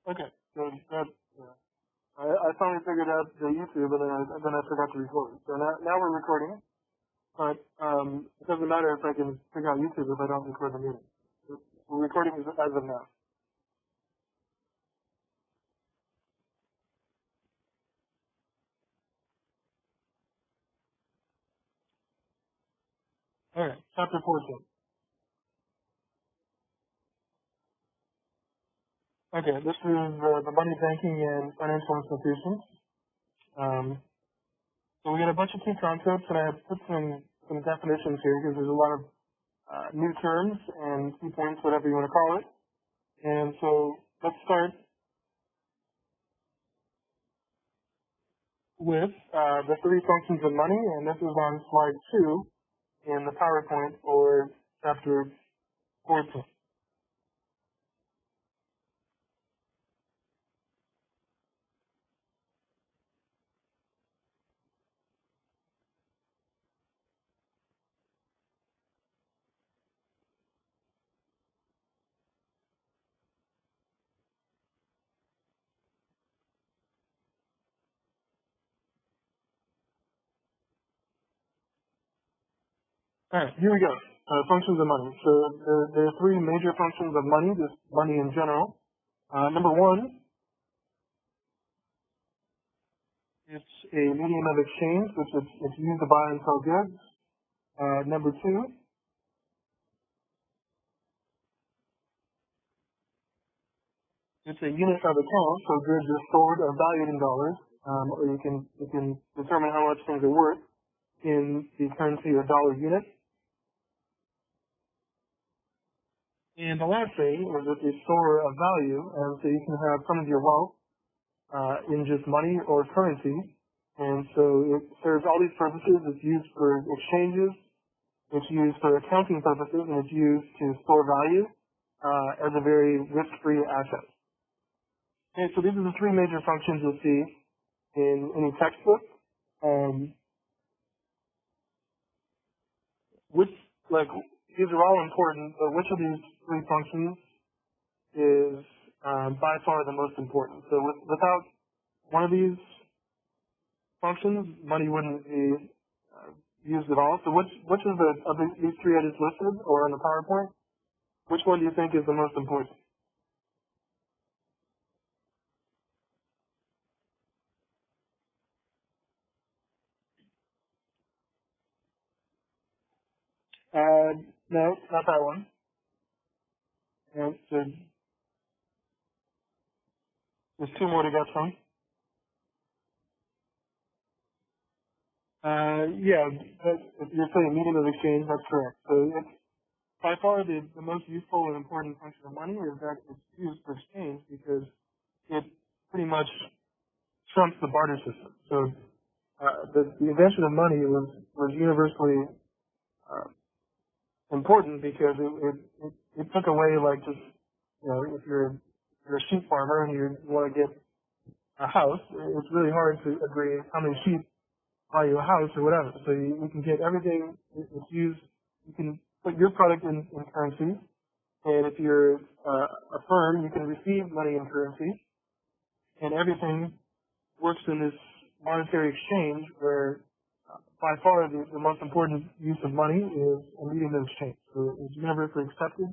Okay, so that, yeah. I finally figured out the YouTube, and then I forgot to record it. So now we're recording, but it doesn't matter if I can figure out YouTube if I don't record the meeting. We're recording as of now. All right, chapter 14. Okay, this is the money banking and financial institutions. Um, so we got a bunch of key concepts, and I have put some definitions here because there's a lot of new terms and key points, whatever you want to call it. And so let's start with the three functions of money, and this is on slide 2 in the PowerPoint for chapter 14. All right, here we go. Functions of money. So there are three major functions of money, just money in general. Number one, it's a medium of exchange, which it's used to buy and sell goods. Number two, it's a unit of account, so goods are stored or valued in dollars, or you can determine how much things are worth in the currency or dollar unit. And the last thing is it's a store of value, and so you can have some of your wealth in just money or currency. And so it serves all these purposes. It's used for exchanges, it's used for accounting purposes, and it's used to store value as a very risk-free asset. Okay, so these are the three major functions you'll see in any textbook. Which, like, these are all important, but which of these three functions is by far the most important? So without one of these functions, money wouldn't be used at all. So which of these three I just listed, or on the PowerPoint, which one do you think is the most important? No, not that one. No, so there's two more to get from. Yeah, if you're saying medium of exchange, that's correct. So it's by far the most useful and important function of money is that it's used for exchange because it pretty much trumps the barter system. So the invention of money was universally important because it took away, like, just, if you're a sheep farmer and you want to get a house, it's really hard to agree how many sheep buy you a house or whatever. So you can get everything. It's used. You can put your product in currency, and if you're a firm, you can receive money in currency, and everything works in this monetary exchange where by far the most important use of money is a medium of exchange. So it's universally accepted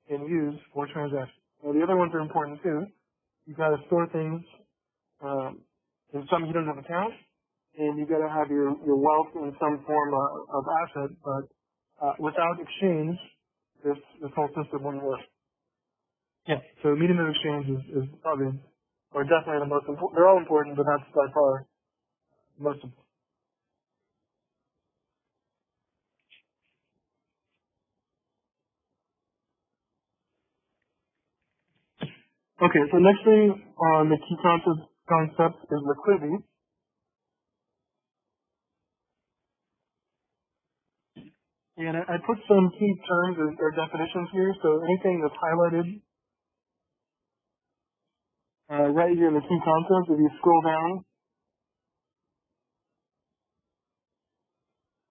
and used for transactions. Now the other ones are important too. You've got to store things in some unit of account, and you've got to have your wealth in some form of asset, but without exchange, this whole system wouldn't work. Yeah, so medium of exchange is probably, or definitely the most important. They're all important, but that's by far the most important. Okay, so next thing on the key concept is liquidity. And I put some key terms or definitions here, so anything that's highlighted right here in the key concepts, if you scroll down,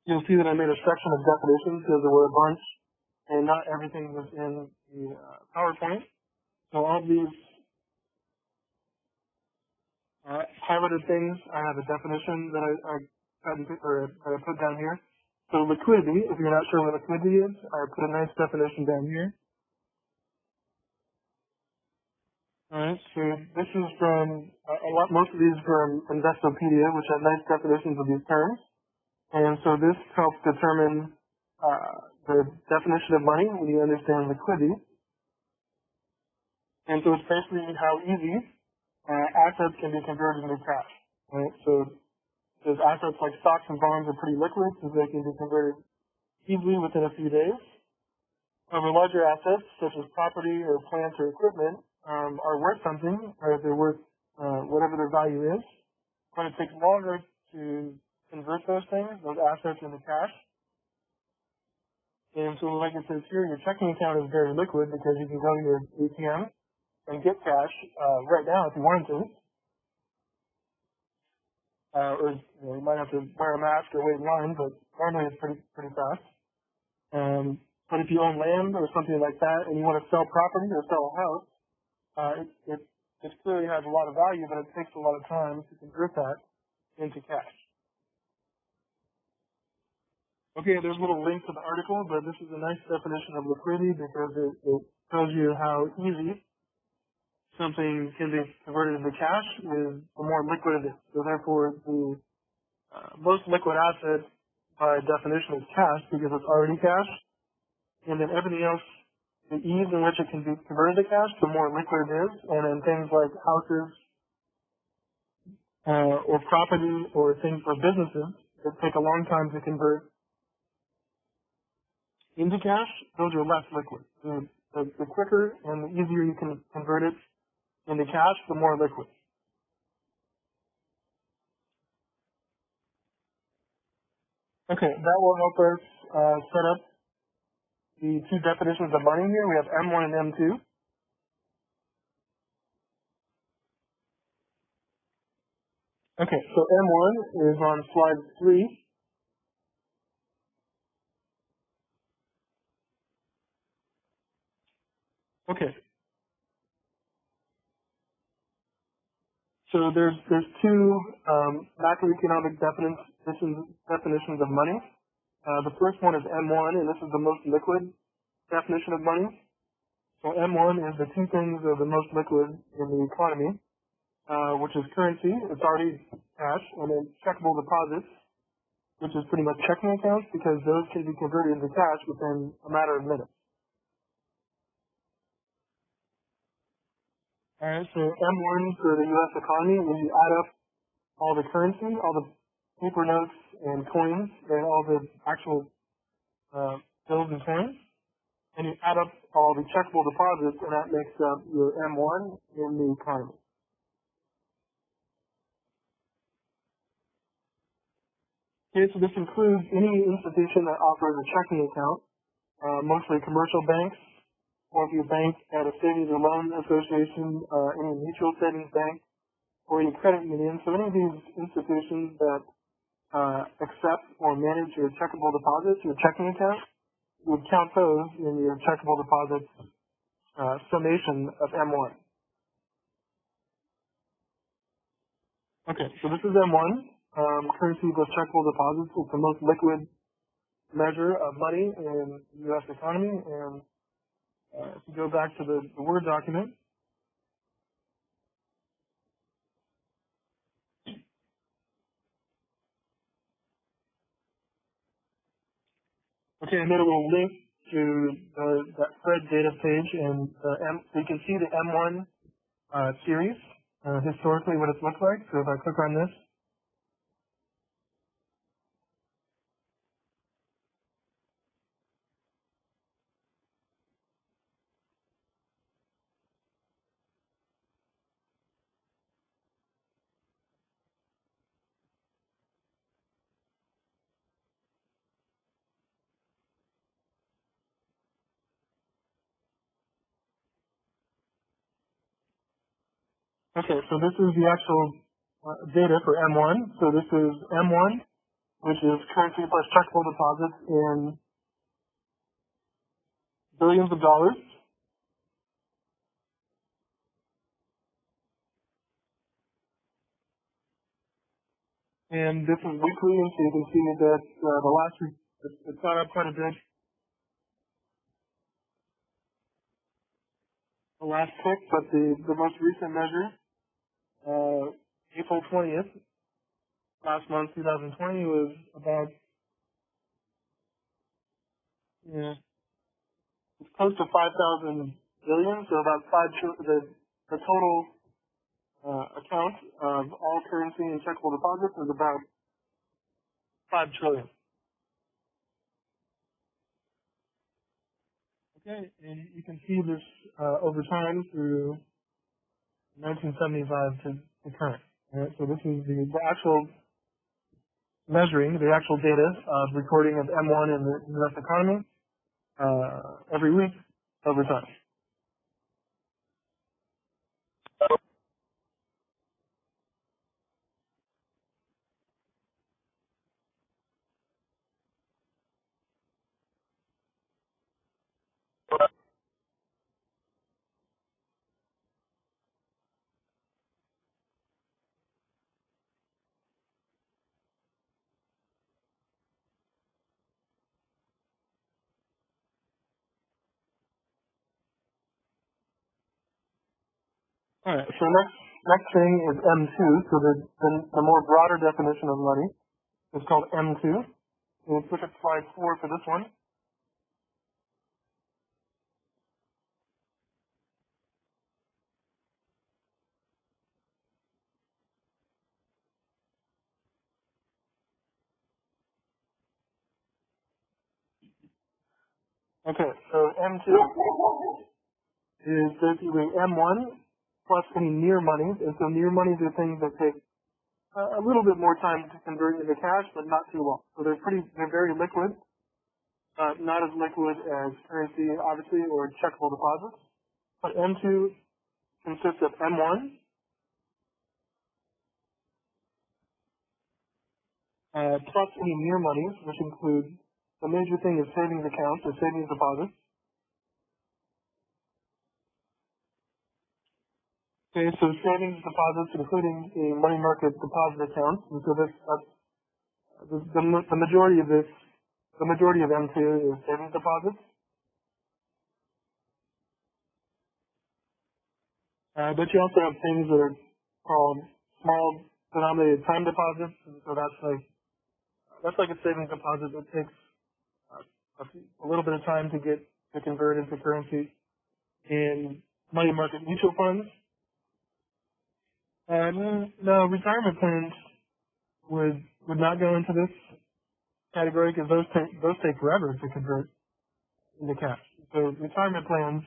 you'll see that I made a section of definitions because there were a bunch, and not everything was in the PowerPoint. So all of these highlighted things, I have a definition that I put down here. So liquidity, if you're not sure what liquidity is, I put a nice definition down here. Alright, so this is from, most of these from Investopedia, which have nice definitions of these terms. And so this helps determine the definition of money when you understand liquidity. And so it's basically how easy assets can be converted into cash. Right? So those assets like stocks and bonds are pretty liquid, so they can be converted easily within a few days. However, larger assets, such as property or plant or equipment, are worth something, or they're worth whatever their value is, but it takes longer to convert those things, those assets, into cash. And so, like it says here, your checking account is very liquid because you can go to your ATM and get cash right now if you wanted to. Or you might have to wear a mask or wait in line, but normally it's pretty fast. But if you own land or something like that, and you want to sell property or sell a house, it clearly has a lot of value, but it takes a lot of time to convert that into cash. Okay, there's a little link to the article, but this is a nice definition of liquidity because it tells you how easy something can be converted into cash is the more liquid it is. So therefore, the most liquid asset by definition is cash because it's already cash. And then everything else, the ease in which it can be converted to cash, the more liquid it is. And then things like houses or property or things for businesses that take a long time to convert into cash, those are less liquid. The quicker and the easier you can convert it into cash, the more liquid. Okay, that will help us set up the two definitions of money here. We have M1 and M2. Okay, so M1 is on slide 3. Okay, so there's two macroeconomic definitions of money. The first one is M1, and this is the most liquid definition of money. So M1 is the two things that are the most liquid in the economy, which is currency, it's already cash, and then checkable deposits, which is pretty much checking accounts because those can be converted into cash within a matter of minutes. Alright, so M1 for the U.S. economy, when you add up all the currency, all the paper notes and coins, and all the actual bills and coins, and you add up all the checkable deposits, and that makes up your M1 in the economy. Okay, so this includes any institution that offers a checking account, mostly commercial banks, or if you bank at a savings or loan association, any mutual savings bank, or any credit union. So any of these institutions that accept or manage your checkable deposits, your checking account, you would count those in your checkable deposits summation of M1. Okay, so this is M1, currency plus checkable deposits. It's the most liquid measure of money in the U.S. economy. And if you go back to the Word document, okay, I made a little link to that Fred data page, and so you can see the M1 series, historically what it's looked like. So if I click on this, okay, so this is the actual data for M1. So this is M1, which is currency plus checkable deposits in billions of dollars. And this is weekly, and so you can see that the last week it's gone up quite a bit. The last tick, but the most recent measure, April 20th, last month, 2020, was about, yeah, it's close to 5,000 billion, so about the total account of all currency and checkable deposits is about 5 trillion. Okay, and you can see this over time through 1975 to current. Right? So this is the actual measuring, the actual data of recording of M1 in the U.S. economy every week over time. All right. So next thing is M2. So the more broader definition of money is called M2. Let's look at slide 4 for this one. Okay. So M2 is basically M1 plus any near monies, and so near monies are things that take a little bit more time to convert into cash, but not too long. So they're very liquid, not as liquid as currency, obviously, or checkable deposits. But M2 consists of M1 plus any near monies, which include the major thing is savings accounts or savings deposits. Okay, so savings deposits, including the money market deposit accounts, and so the majority of this, the majority of M2 is savings deposits. But you also have things that are called small denominated time deposits, and so that's like a savings deposit that takes a little bit of time to convert into currency. In money market mutual funds, no, retirement plans would not go into this category because those take forever to convert into cash. So retirement plans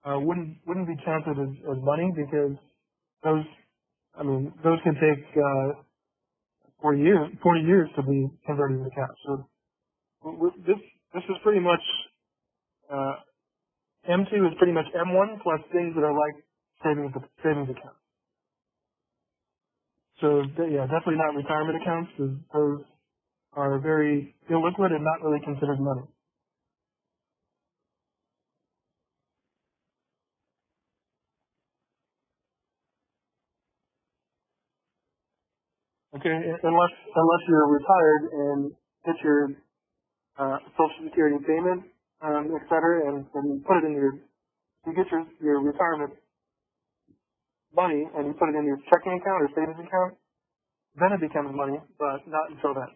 wouldn't be counted as money because those can take 40 years to be converted into cash. So this is pretty much M2 is pretty much M1 plus things that are like savings accounts. So yeah, definitely not retirement accounts because those are very illiquid and not really considered money. Okay, unless you're retired and get your Social Security payment, et cetera, and put it in you get your retirement money and you put it in your checking account or savings account, then it becomes money, but not until then.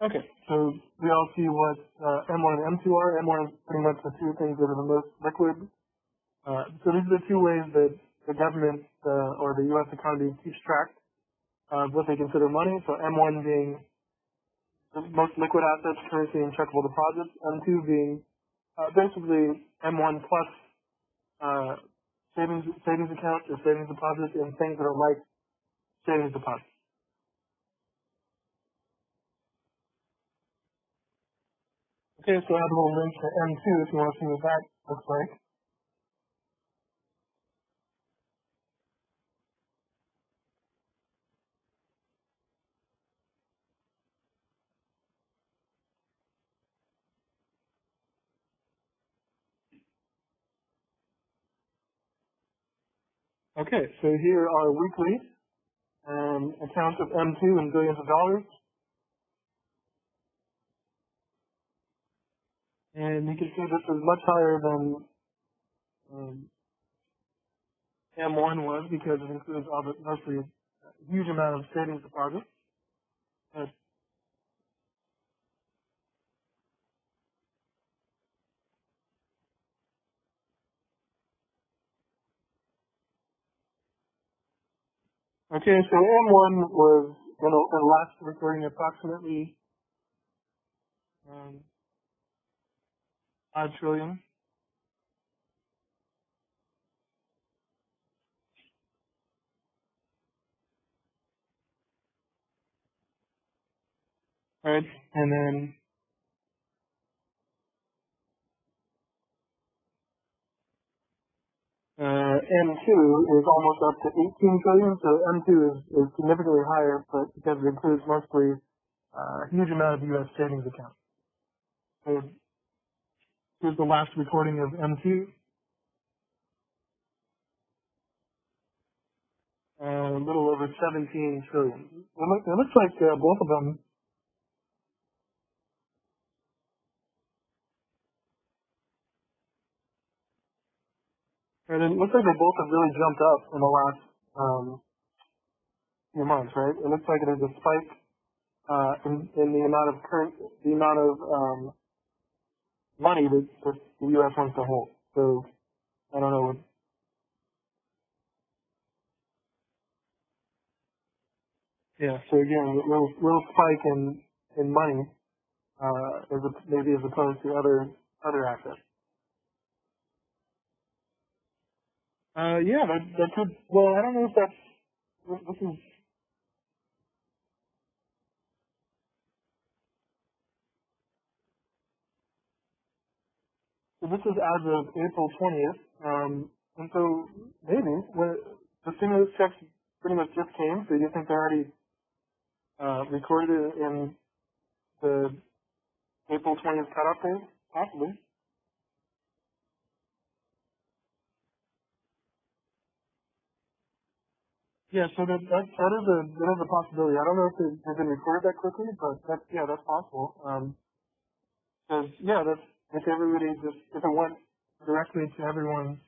Okay, so we all see what M1 and M2 are. M1 is pretty much the two things that are the most liquid. So these are the two ways that the government or the U.S. economy keeps track of what they consider money. So M1 being the most liquid assets, currency, and checkable deposits. M2 being basically M1 plus savings accounts or savings deposits and things that are like savings deposits. Okay, so I have a little link to M2 if you want to see what that looks like. Okay, so here are weekly accounts of M2 in billions of dollars. And you can see this is much higher than M1 was because it includes mostly a huge amount of savings deposits. But, okay, so M1 was in the last recording approximately 5 trillion. Right, and then M2 is almost up to 18 trillion, so M2 is significantly higher, but because it includes mostly a huge amount of U.S. savings accounts. So here's the last recording of M2, a little over 17 trillion. It looks like both of them, right, it looks like they both have really jumped up in the last few months, right? It looks like there's a spike in the amount of money that the U.S. wants to hold. So I don't know. Yeah. So again, a little spike in money, maybe as opposed to other assets. Yeah, that could. Well, I don't know if this is. So this is as of April 20th, and so maybe when the stimulus checks pretty much just came, so you think they're already recorded in the April 20th cutoff date? Possibly. Yeah, so that is a possibility. I don't know if they've been recorded that quickly, but that's possible. Because that's if everybody if it went directly to everyone's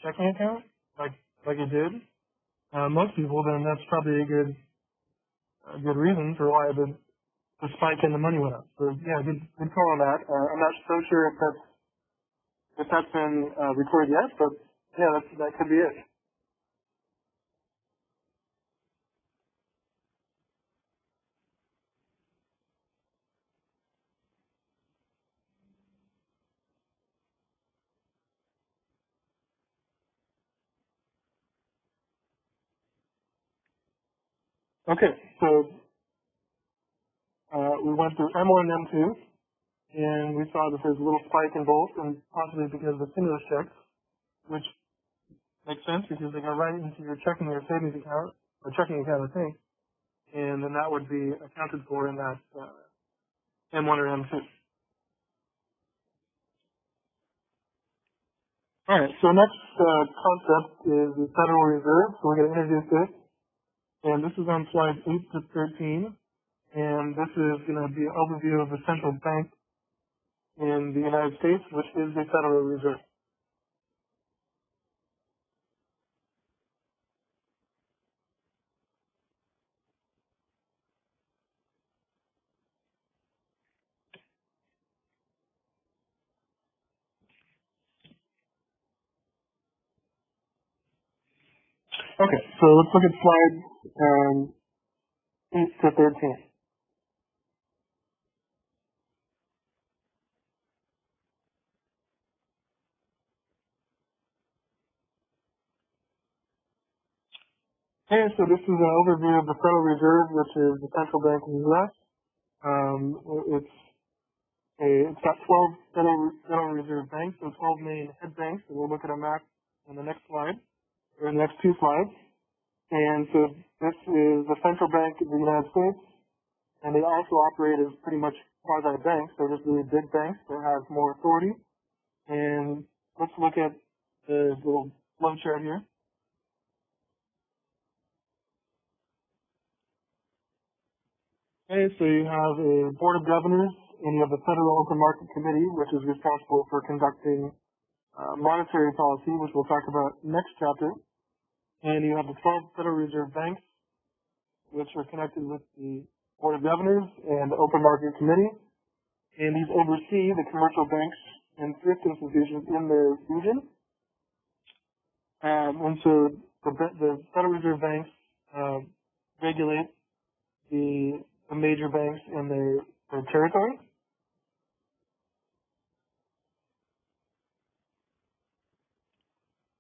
checking account, like it did, most people, then that's probably a good reason for why the spike in the money went up. So yeah, good call on that. I'm not so sure if that's been recorded yet, but yeah, that could be it. Okay, so we went through M1 and M2, and we saw that there's a little spike in both, and possibly because of the stimulus checks, which makes sense because they go right into your checking or savings account, or checking account, I think, and then that would be accounted for in that M1 or M2. All right, so next concept is the Federal Reserve. So we're going to introduce this, and this is on slides 8 to 13, and this is going to be an overview of the central bank in the United States, which is the Federal Reserve. Okay, so let's look at slides 8 to 13. Okay, so this is an overview of the Federal Reserve, which is the central bank in the U.S. It's got 12 Federal Reserve banks, so 12 main head banks, and we'll look at a map on the next slide, or the next two slides. And so this is the central bank of the United States, and they also operate as pretty much quasi-banks. They're just really big banks that have more authority. And let's look at the little flow chart here. Okay, so you have a board of governors, and you have the Federal Open Market Committee, which is responsible for conducting monetary policy, which we'll talk about next chapter. And you have the 12 Federal Reserve banks, which are connected with the board of governors and the Open Market Committee. And these oversee the commercial banks and thrift institutions in their region. And so the Federal Reserve banks regulate the major banks in their territory.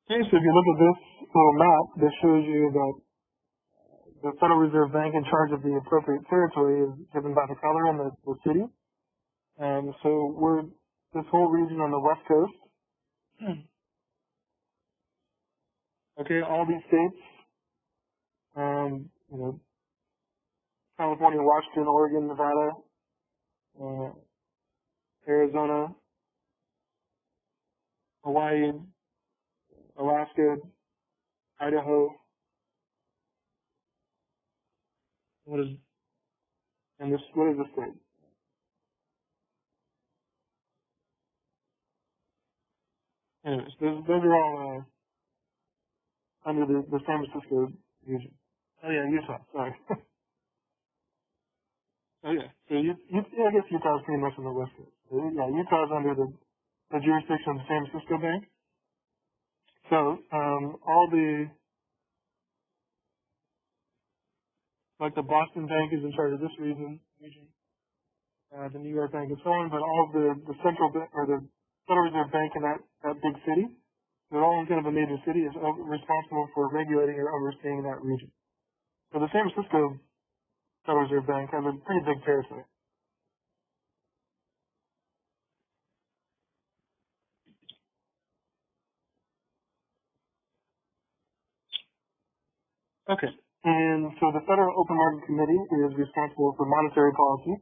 Okay, so if you look at this little map, this shows you that the Federal Reserve Bank in charge of the appropriate territory is given by the color and the city. And so we're this whole region on the west coast. Okay, all these states, you know, California, Washington, Oregon, Nevada, Arizona, Hawaii, Alaska, Idaho. What is the state? Anyways, those are all under the San Francisco region. Oh yeah, Utah. Sorry. Oh yeah. So I guess Utah is pretty much on the west coast. So, yeah, Utah is under the jurisdiction of the San Francisco Bank. So all like the Boston Bank is in charge of this region. The New York Bank and so on, but all of the central or the Federal Reserve Bank in that big city, they're all in kind of a major city, is responsible for regulating or overseeing that region. So the San Francisco Federal Reserve Bank has a pretty big territory. Okay. And so the Federal Open Market Committee is responsible for monetary policy.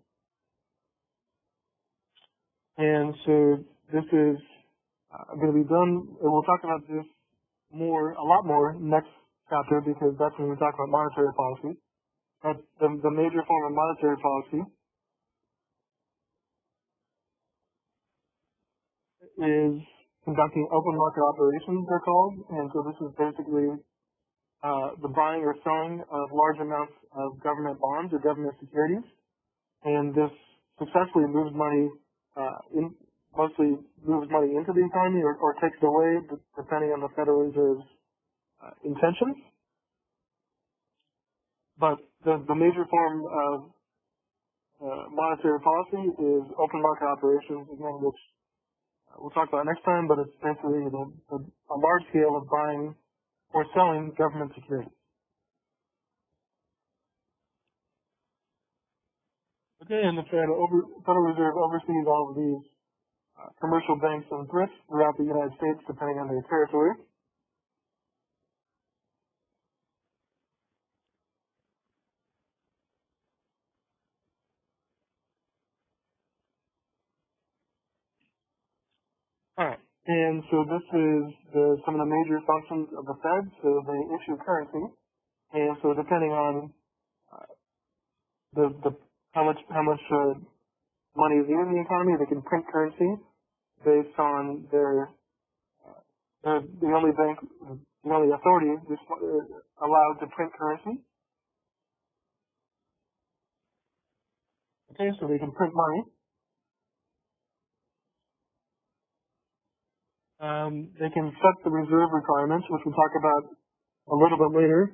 And so this is going to be done, and we'll talk about this a lot more next chapter, because that's when we talk about monetary policy. But the major form of monetary policy is conducting open market operations, they're called. And so this is basically the buying or selling of large amounts of government bonds or government securities. And this successfully moves money, mostly moves money into the economy or takes it away, depending on the Federal Reserve's intentions. But the major form of monetary policy is open market operations, again, which we'll talk about next time, but it's basically a large scale of buying or selling government securities. Okay, and the Federal Reserve oversees all of these commercial banks and thrifts throughout the United States, depending on their territory. All right, and so this is some of the major functions of the Fed. So they issue currency, and so depending on how much money is in the economy, they can print currency based on the only bank, the only authority allowed to print currency. Okay, so they can print money. They can set the reserve requirements, which we'll talk about a little bit later,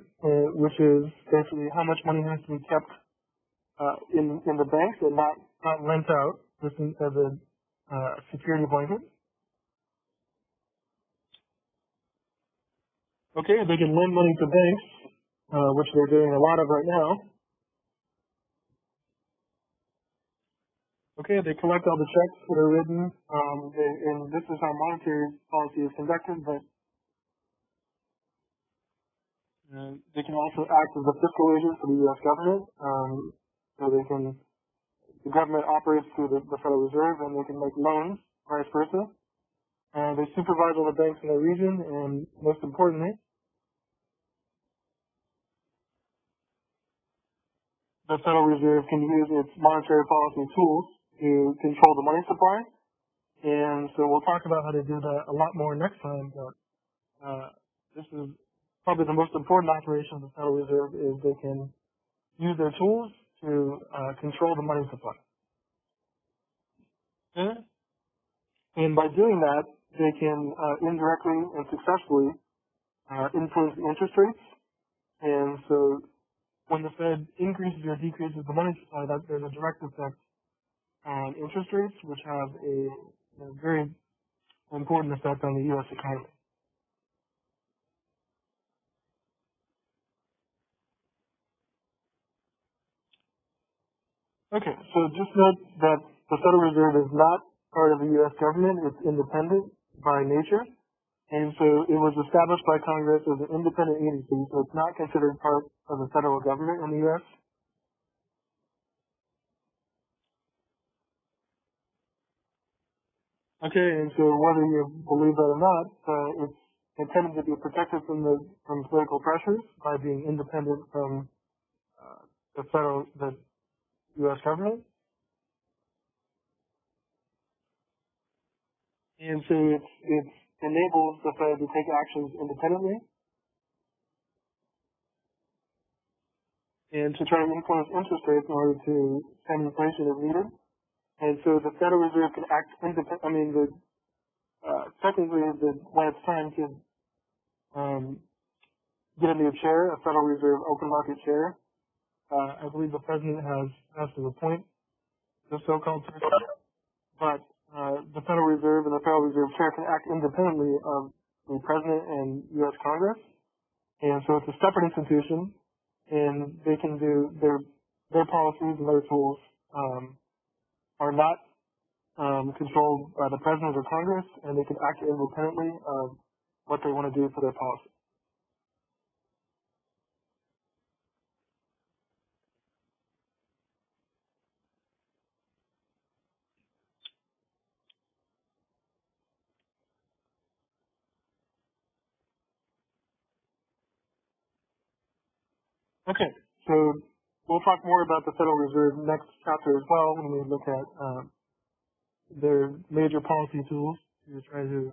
which is basically how much money has to be kept in the banks and not lent out, just as a security blanket. Okay, they can lend money to banks, which they're doing a lot of right now. Okay, they collect all the checks that are written, and this is how monetary policy is conducted, but they can also act as a fiscal agent for the U.S. government. So the government operates through the Federal Reserve, and they can make loans, vice versa. They supervise all the banks in the region, and most importantly, the Federal Reserve can use its monetary policy tools to control the money supply. And so we'll talk about how to do that a lot more next time, but this is probably the most important operation of the Federal Reserve is they can use their tools to control the money supply. Okay? And by doing that, they can indirectly and successfully influence the interest rates. And so when the Fed increases or decreases the money supply, there's a direct effect on interest rates, which have a very important effect on the U.S. economy. Okay, so just note that the Federal Reserve is not part of the U.S. government. It's independent by nature. And so it was established by Congress as an independent agency, so it's not considered part of the federal government in the U.S. Okay, and so whether you believe that or not, it's intended to be protected from political pressures by being independent from the U.S. government. And so it enables the Fed to take actions independently and to try to influence interest rates in order to stem inflation if needed. And so the Federal Reserve can act independent. I mean, technically, when it's time to get a new chair, a Federal Reserve open market chair, I believe the president has to appoint the so-called chair. But the Federal Reserve and the Federal Reserve Chair can act independently of the President and U.S. Congress. And so it's a separate institution, and they can do their policies and their tools are not controlled by the President or Congress, and they can act independently of what they want to do for their policy. Okay, so we'll talk more about the Federal Reserve next chapter as well when we look at their major policy tools to try to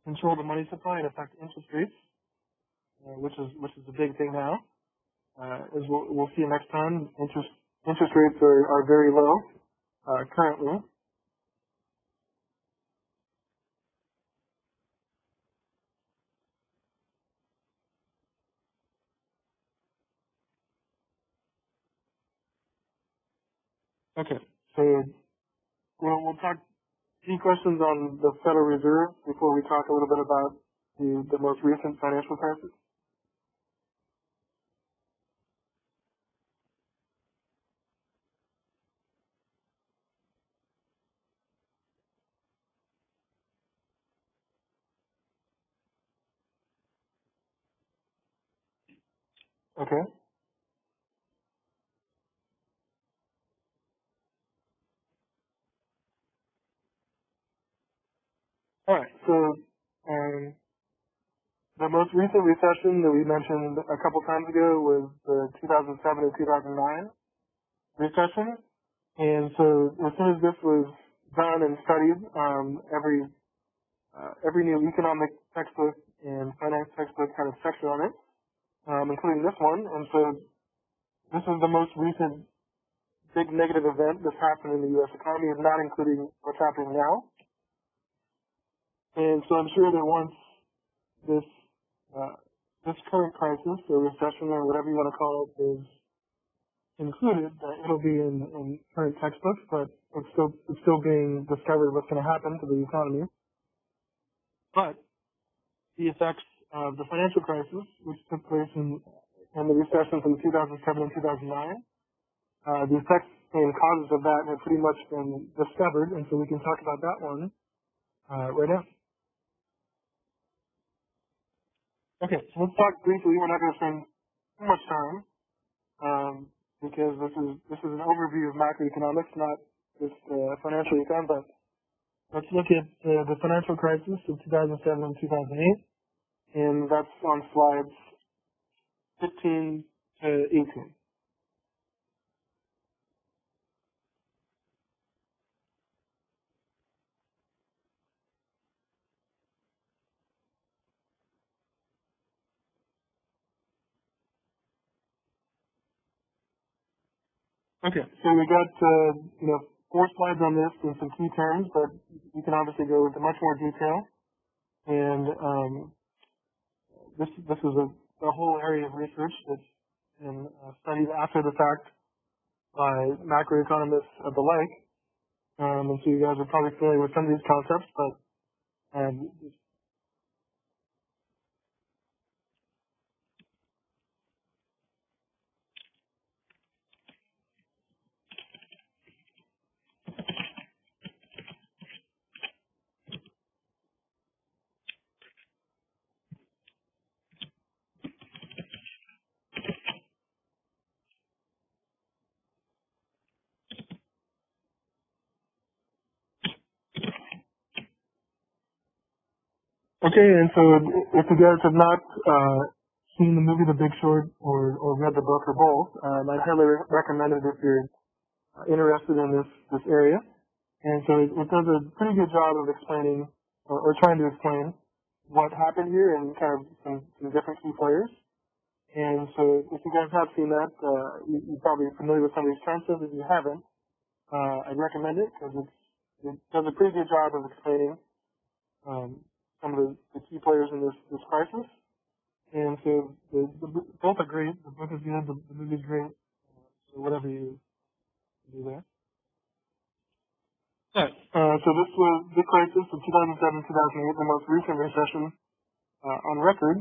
control the money supply and affect interest rates, which is a big thing now. As we'll see next time, interest rates are very low currently. Okay, so we'll talk. Any questions on the Federal Reserve before we talk a little bit about the most recent financial crisis? Okay. All right. So the most recent recession that we mentioned a couple times ago was the 2007 and 2009 recession. And so as soon as this was done and studied, every new economic textbook and finance textbook had a section on it, including this one. And so this is the most recent big negative event that's happened in the U.S. economy, not including what's happening now. And so I'm sure that once this current crisis or recession or whatever you want to call it is included, it'll be in current textbooks, but it's still being discovered what's going to happen to the economy. But the effects of the financial crisis, which took place in the recession from 2007 and 2009, the effects and causes of that have pretty much been discovered, and so we can talk about that one right now. Okay, so let's talk briefly. We're not going to spend too much time because this is an overview of macroeconomics, not just financial econ. But let's look at the financial crisis of 2007 and 2008, and that's on slides 15 to 18. Okay, so we got, 4 slides on this and some key terms, but you can obviously go into much more detail. And this is a whole area of research that's been studied after the fact by macroeconomists of the like. And so you guys are probably familiar with some of these concepts, but um, okay, and so if you guys have not seen the movie The Big Short or read the book or both, I'd highly recommend it if you're interested in this area. And so it does a pretty good job of explaining or trying to explain what happened here and kind of some different key players. And so if you guys have seen that, you're probably familiar with some of these concepts. If you haven't, I'd recommend it because it does a pretty good job of explaining some of the key players in this crisis. And so both are great. The book is good. The movie is great. So whatever you do there. Right. So this was the crisis of 2007-2008, the most recent recession on record,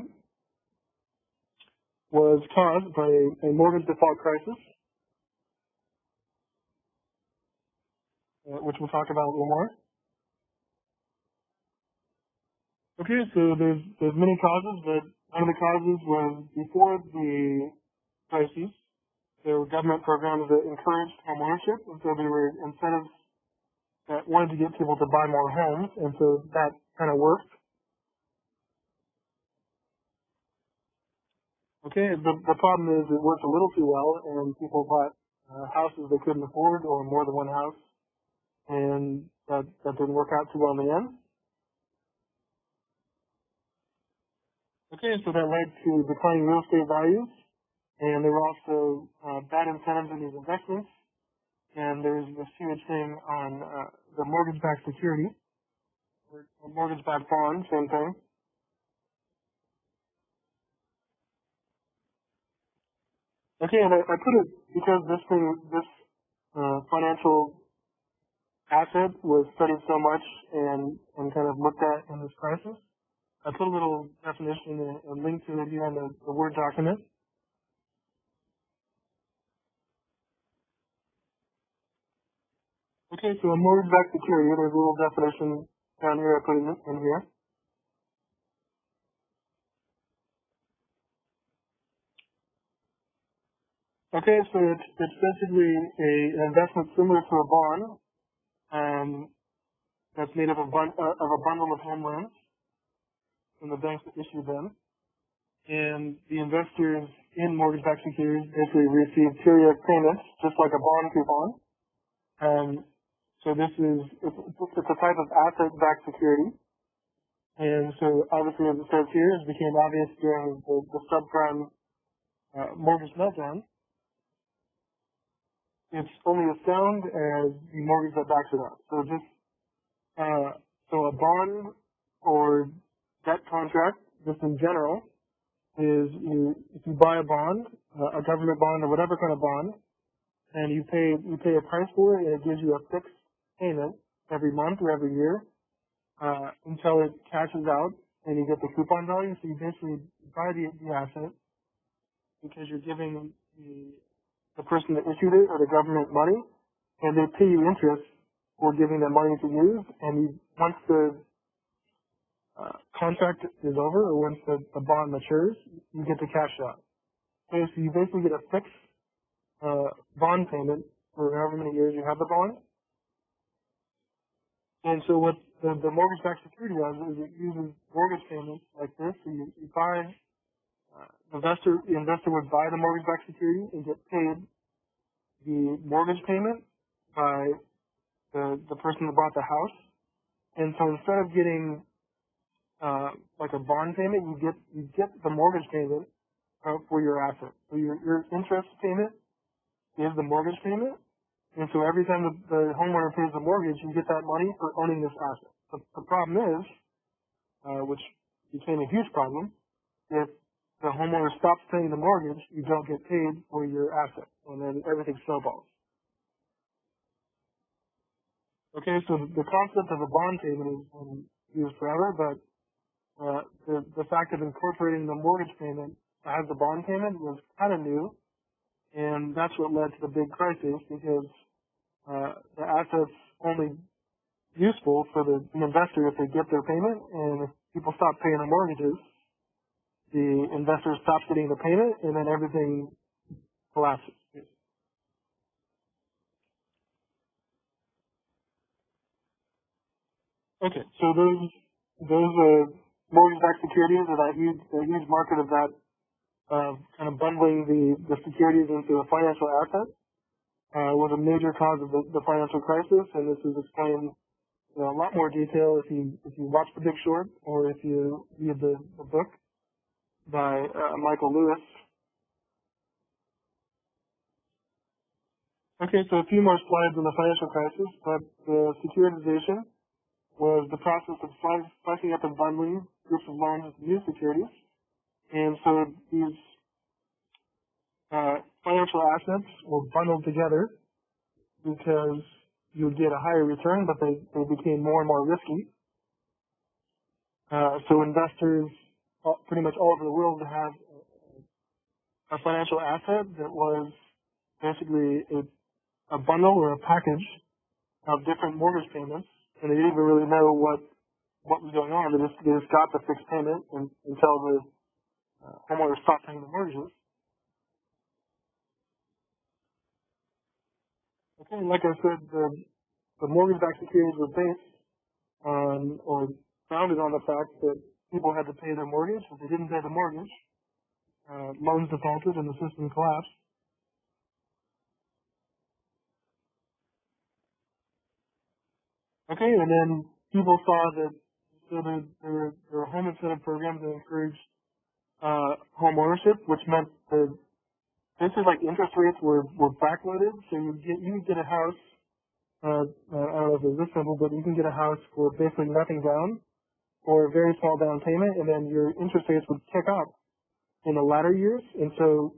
was caused by a mortgage default crisis, which we'll talk about a little more. Okay, so there's many causes, but one of the causes was before the crisis, there were government programs that encouraged home ownership, and so there were incentives that wanted to get people to buy more homes, and so that kind of worked. Okay, the problem is it worked a little too well, and people bought houses they couldn't afford, or more than one house, and that didn't work out too well in the end. Okay, so that led to declining real estate values, and there were also bad incentives in these investments, and there was this huge thing on the mortgage-backed security, or mortgage-backed bond, same thing. Okay, and I put it because this financial asset was studied so much and kind of looked at in this crisis. I put a little definition and link to it here in the Word document. Okay, so a mortgage-backed security, there's a little definition down here I put in here. Okay, so it's basically an investment similar to a bond that's made up of a bundle of home loans from the banks that issued them. And the investors in mortgage-backed securities basically receive periodic payments, just like a bond coupon. So it's a type of asset-backed security. And so obviously, as it says here, it became obvious during the subprime mortgage meltdown. It's only as sound as the mortgage that backs it up. So so a bond or debt contract, just in general, is if you buy a bond, a government bond or whatever kind of bond, and you pay a price for it, and it gives you a fixed payment every month or every year until it cashes out and you get the coupon value. So you basically buy the asset because you're giving the person that issued it or the government money, and they pay you interest for giving them money to use. And once the contract is over, or once the bond matures, you get the cash out. Okay, so you basically get a fixed bond payment for however many years you have the bond. And so what the mortgage-backed security does is it uses mortgage payments like this. So you buy, the investor would buy the mortgage-backed security and get paid the mortgage payment by the person that bought the house. And so instead of getting like a bond payment, you get the mortgage payment for your asset. So your interest payment is the mortgage payment. And so every time the homeowner pays the mortgage, you get that money for owning this asset. The problem is, which became a huge problem, if the homeowner stops paying the mortgage, you don't get paid for your asset, and then everything snowballs. Okay, so the concept of a bond payment has been used forever, but the fact of incorporating the mortgage payment as the bond payment was kind of new, and that's what led to the big crisis, because the asset's only useful for the investor if they get their payment, and if people stop paying their mortgages, the investor stops getting the payment, and then everything collapses. Okay, so those mortgage-backed securities are that huge market of that kind of bundling the securities into a financial asset was a major cause of the financial crisis, and this is explained in a lot more detail if you watch The Big Short or if you read the book by Michael Lewis. Okay, so a few more slides on the financial crisis, but the securitization was the process of slicing up and bundling groups of loans with new securities. And so these financial assets were bundled together because you would get a higher return, but they became more and more risky. So investors pretty much all over the world have a financial asset that was basically a bundle or a package of different mortgage payments, and they didn't even really know what was going on. They just got the fixed payment until the homeowner stopped paying the mortgages. Okay, like I said, the mortgage-backed securities were based on or founded on the fact that people had to pay their mortgage. If they didn't pay the mortgage, loans defaulted and the system collapsed. Okay, and then people saw that there were home incentive programs that encouraged home ownership, which meant that basically like interest rates were backloaded, so you would get a house. I don't know if it's this simple, but you can get a house for basically nothing down or a very small down payment, and then your interest rates would tick up in the latter years, and so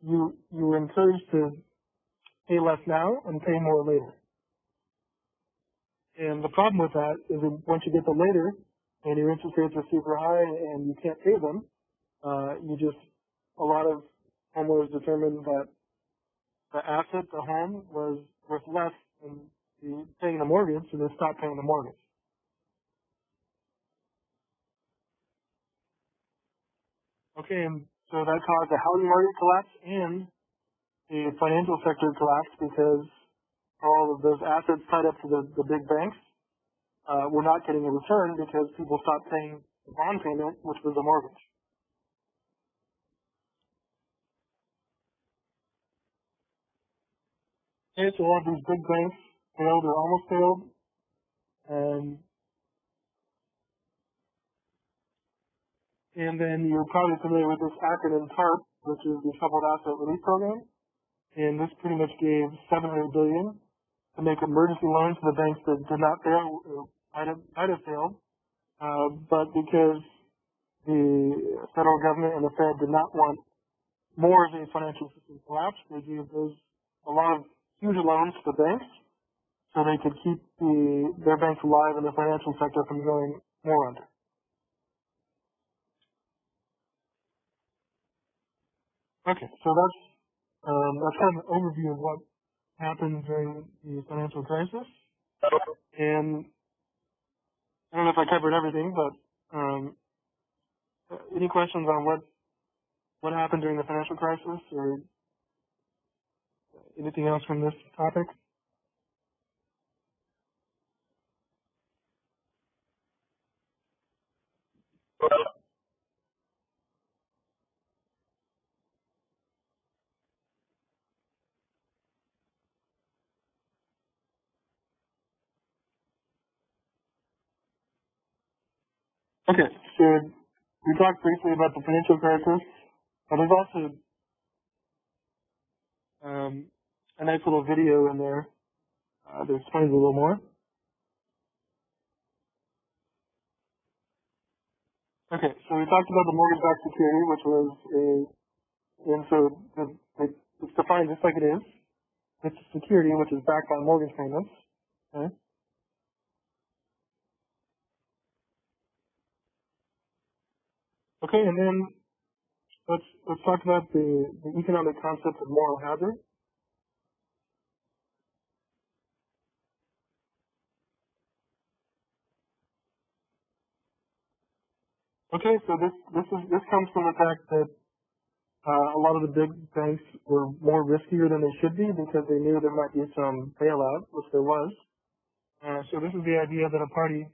you were encouraged to pay less now and pay more later. And the problem with that is that once you get to later and your interest rates are super high and you can't pay them, a lot of homeowners determined that the asset, the home, was worth less than paying the mortgage, so they stopped paying the mortgage. Okay, and so that caused a housing market collapse and a financial sector collapse because all of those assets tied up to the big banks were not getting a return because people stopped paying the bond payment, which was the mortgage. Okay, so all of these big banks failed or almost failed, and then you're probably familiar with this acronym TARP, which is the Troubled Asset Relief Program, and this pretty much gave $700 billion to make emergency loans to the banks that did not fail or might have failed, but because the federal government and the Fed did not want more of the financial system collapse, they gave a lot of huge loans to the banks so they could keep their banks alive and the financial sector from going more under. Okay, so that's kind of an overview of what happened during the financial crisis. And I don't know if I covered everything, but any questions on what happened during the financial crisis or anything else from this topic? Okay, so we talked briefly about the financial crisis, but there's also a nice little video in there that explains a little more. Okay, so we talked about the mortgage-backed security, which was and so it's defined just like it is. It's a security which is backed by mortgage payments. Okay. Okay, and then let's talk about the economic concept of moral hazard. Okay, so this comes from the fact that a lot of the big banks were more riskier than they should be because they knew there might be some bailout, which there was. So this is the idea that a party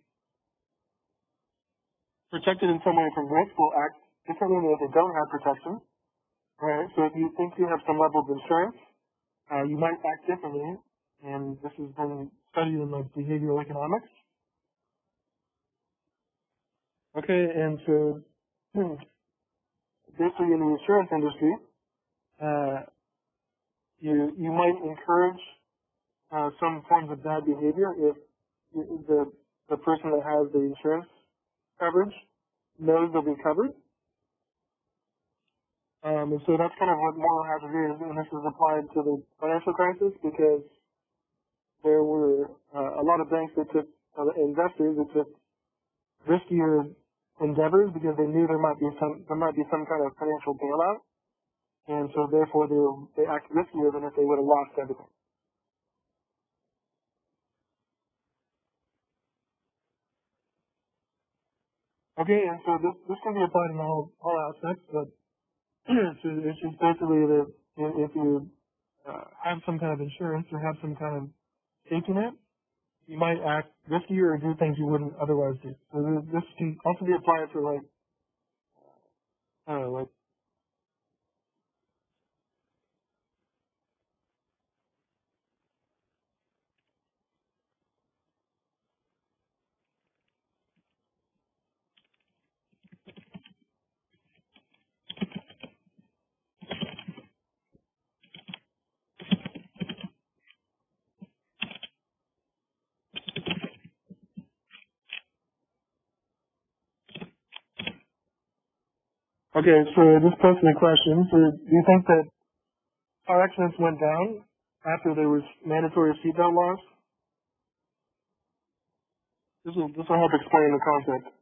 protected in some way from risk will act differently than if they don't have protection. Right? So if you think you have some level of insurance, you might act differently, and this has been studied in like behavioral economics. Okay, and so basically in the insurance industry, uh, you might encourage some forms of bad behavior if the person that has the insurance coverage knows they'll be covered. And so that's kind of what moral hazard is, and this is applied to the financial crisis because there were a lot of banks that took investors that took riskier endeavors because they knew there might be some kind of financial bailout, and so therefore they act riskier than if they would have lost everything. Okay, and so this can be applied in all aspects, but it's just basically that if you have some kind of insurance or have some kind of safety net, you might act riskier or do things you wouldn't otherwise do. So this can also be applied for like, I don't know, like, okay, so this posed me a question. So do you think that car accidents went down after there was mandatory seatbelt laws? This will help explain the concept.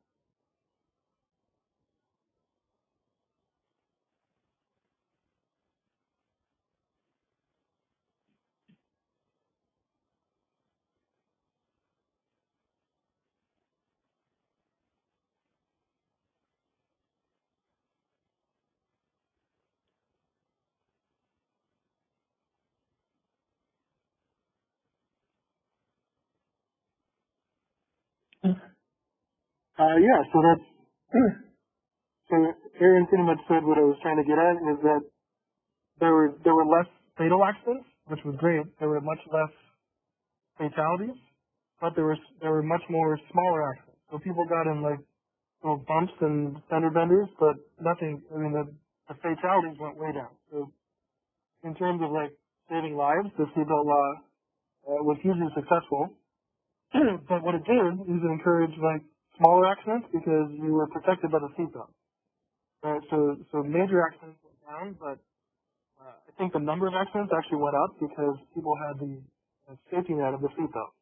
Yeah, so that's, so Aaron pretty much said what I was trying to get at is that there were less fatal accidents, which was great. There were much less fatalities, but there were much more smaller accidents. So people got in like little bumps and fender benders, but nothing. I mean, the fatalities went way down. So in terms of like saving lives, the seatbelt law was hugely successful. But what it did is it encouraged like smaller accidents because you were protected by the seatbelt. Right? So major accidents went down, but I think the number of accidents actually went up because people had the safety net of the seatbelt.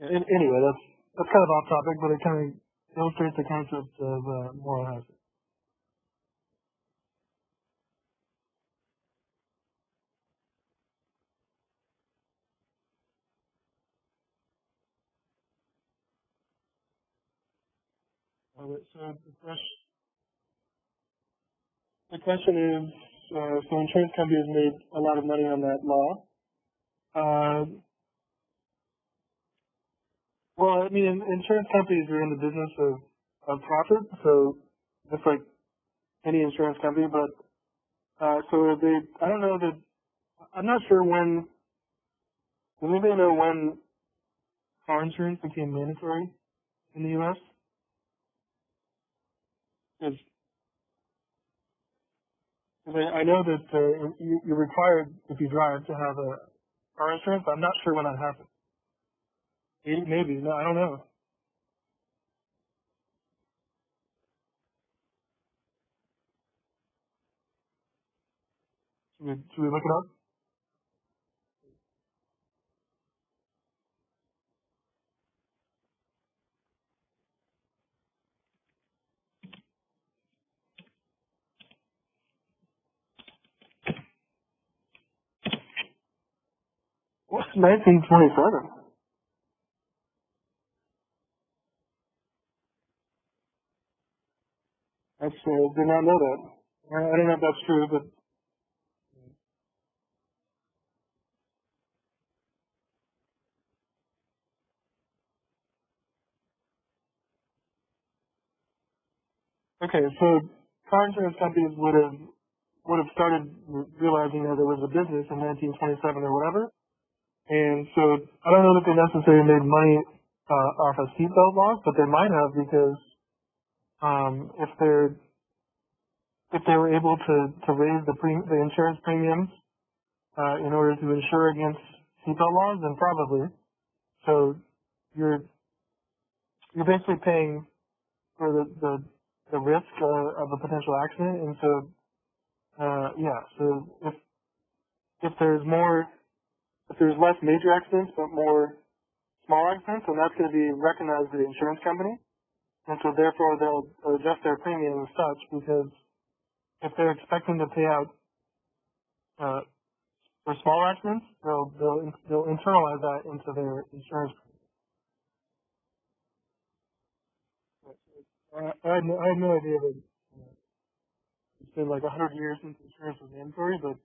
And anyway, that's kind of off topic, but it kind of illustrates the concept of moral hazard. So the question is, so insurance companies made a lot of money on that law. Uh, well, I mean, insurance companies are in the business of profit, so just like any insurance company, but so I don't know that, I'm not sure when, does anybody know when car insurance became mandatory in the U.S.? Because I know that you're required, if you drive, to have a car insurance. I'm not sure when that happens. Maybe. No, I don't know. Should we look it up? What's 1927? Did not know that. I don't know if that's true, but okay. So car insurance companies would have started realizing that there was a business in 1927 or whatever, and so I don't know that they necessarily made money off of seatbelt laws, but they might have because if they were able to raise the insurance premiums in order to insure against seatbelt laws, then probably. So you're you're basically paying for the risk of a potential accident, and so yeah. So if there's more if there's less major accidents but more small accidents, then that's going to be recognized by the insurance company, and so therefore they'll adjust their premium as such because if they're expecting to pay out uh, for small accidents, they'll internalize that into their insurance. I had no idea that it's been like 100 years since insurance was mandatory, but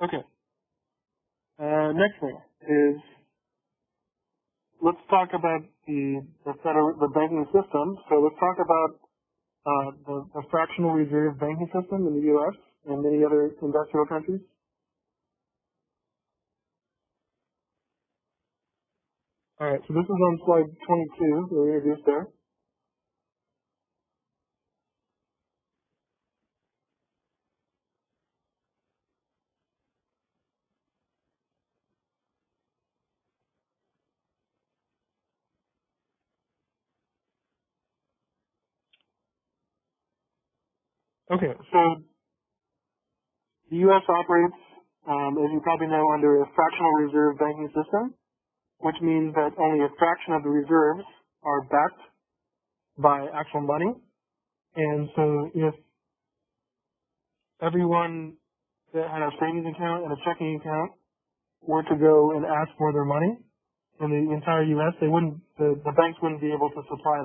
okay. Next thing is let's talk about the banking system. So let's talk about the fractional reserve banking system in the U.S. and many other industrial countries. All right, so this is on slide 22 that we introduced there. Okay, so the U.S. operates, as you probably know, under a fractional reserve banking system, which means that only a fraction of the reserves are backed by actual money. And so if everyone that had a savings account and a checking account were to go and ask for their money in the entire U.S., the banks wouldn't be able to supply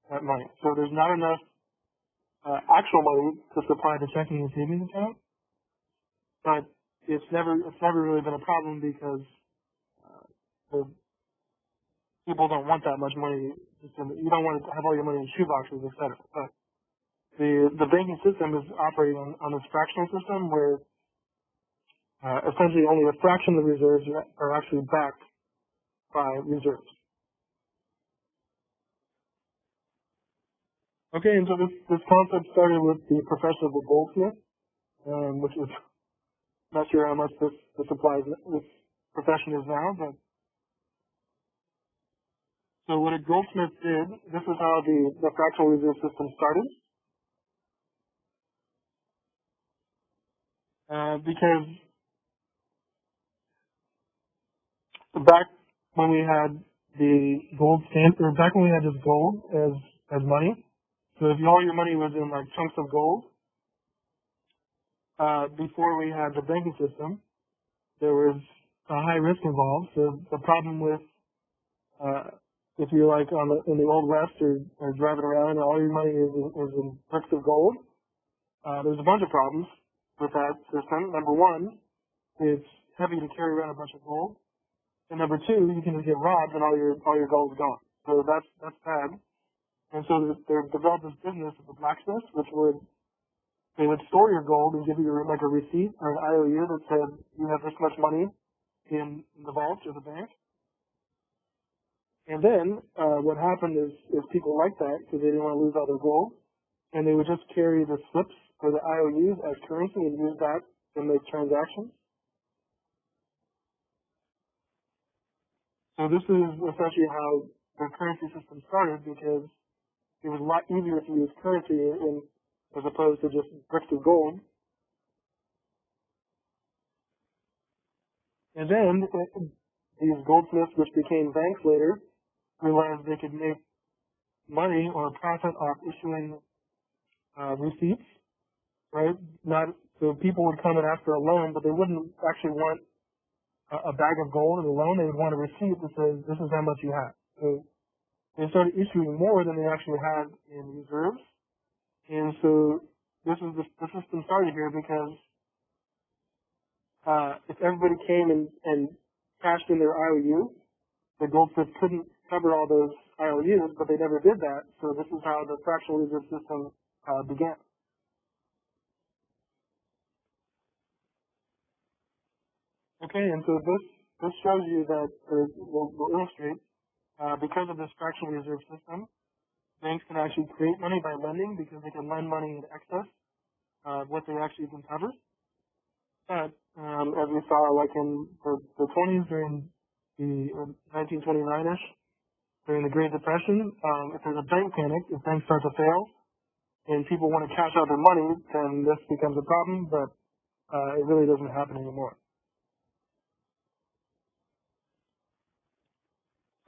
that money. So there's not enough actual money to supply the checking and savings account, but it's never really been a problem because the people don't want that much money. You don't want to have all your money in shoeboxes, et cetera. But the banking system is operating on this fractional system where essentially only a fraction of the reserves are actually backed by reserves. Okay, and so this concept started with the profession of the goldsmith, which is not sure how much this applies. This profession is now, but so what a goldsmith did, this is how the fractional reserve system started, because back when we had the gold stamp, or back when we had just gold as money, so if all your money was in like chunks of gold, before we had the banking system, there was a high risk involved. So the problem with if you're like in the old west or driving around and all your money is in bricks of gold, there's a bunch of problems with that system. Number one, it's heavy to carry around a bunch of gold, and number two, you can just get robbed and all your gold is gone. So that's bad. And so they developed this business of the blacksmiths, which would They would store your gold and give you like a receipt or an IOU that said you have this much money in the vault or the bank. And then what happened is people liked that because they didn't want to lose all their gold, and they would just carry the slips or the IOUs as currency and use that to make transactions. So this is essentially how the currency system started, because it was a lot easier to use currency as opposed to just bricks of gold. And then these goldsmiths, which became banks later, realized they could make money or profit off issuing receipts, right? Not so people would come and ask for a loan, but they wouldn't actually want a bag of gold as a loan. They would want a receipt that says this is how much you have. So they started issuing more than they actually had in reserves, and so the system started here because if everybody came and cashed in their IOU, the goldsmith couldn't cover all those IOUs, but they never did that. So this is how the fractional reserve system began. Okay, and so this shows you that, or will illustrate, because of this fractional reserve system, banks can actually create money by lending because they can lend money in excess of what they actually can cover. But as we saw, like in the 20s during the 1929-ish, during the Great Depression, if there's a bank panic, if banks start to fail, and people want to cash out their money, then this becomes a problem, but it really doesn't happen anymore.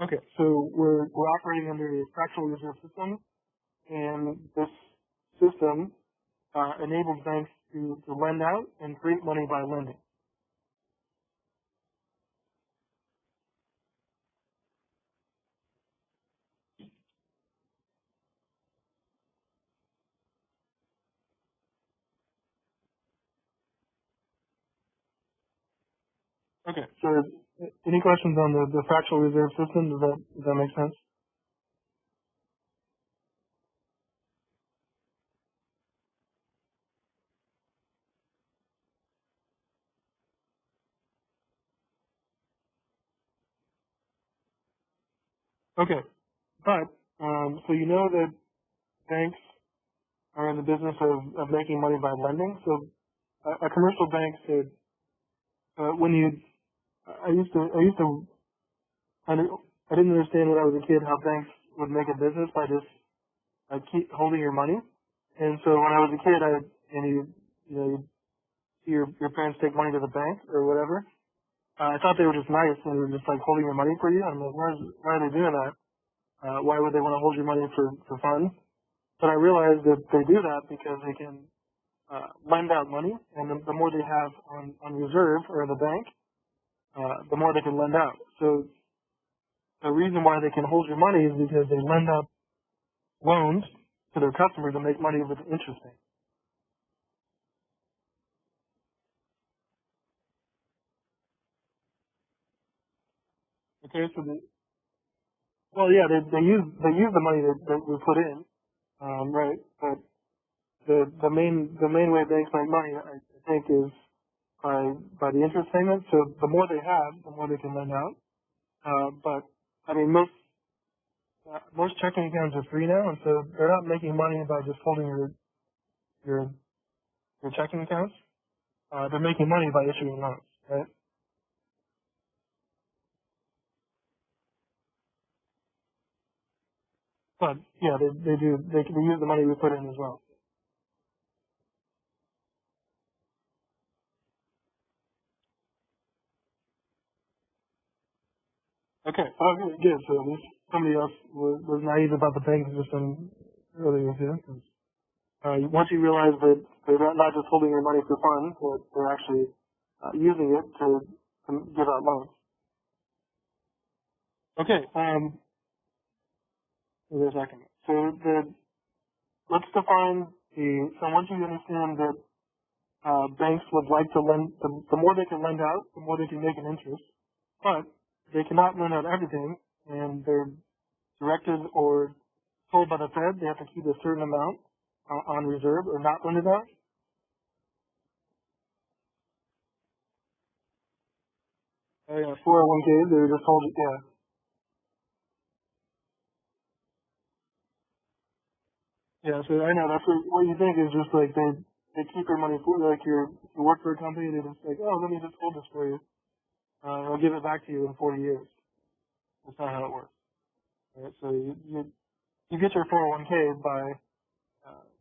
Okay, so we're operating under a fractional reserve system, and this system enables banks to lend out and create money by lending. Okay, so any questions on the fractional reserve system? Does that make sense? Okay, but so you know that banks are in the business of making money by lending. So a commercial bank said, when you, I didn't understand when I was a kid how banks would make a business by just keep holding your money. And so when I was a kid, you see your parents take money to the bank or whatever. I thought they were just nice and they were just like holding your money for you. I'm like, why are they doing that? Why would they want to hold your money for fun? But I realized that they do that because they can lend out money, and the more they have on reserve or in the bank, the more they can lend out. So the reason why they can hold your money is because they lend out loans to their customers and make money with interest. Okay, so they use the money that we put in, right? But the main way banks make money, I think, is by the interest payment. So the more they have, the more they can lend out. But I mean, most checking accounts are free now, and so they're not making money by just holding your checking accounts. They're making money by issuing loans, right? But yeah, they do they use the money we put in as well. Okay, good. So at least somebody else was naive about the banking system earlier here. Once you realize that they're not just holding your money for fun, but they're actually using it to give out loans. Okay, wait a second. So let's define so once you understand that banks would like to lend, the more they can lend out, the more they can make an interest, but they cannot lend out everything, and they're directed or told by the Fed they have to keep a certain amount on reserve or not lend it out. Oh yeah, 401ks, they were just told, yeah. Yeah, so I know that's what you think is just like they keep your money for like you work for a company, they just like, oh, let me just hold this for you. I'll give it back to you in 40 years. That's not how it works. Right? So you get your 401k by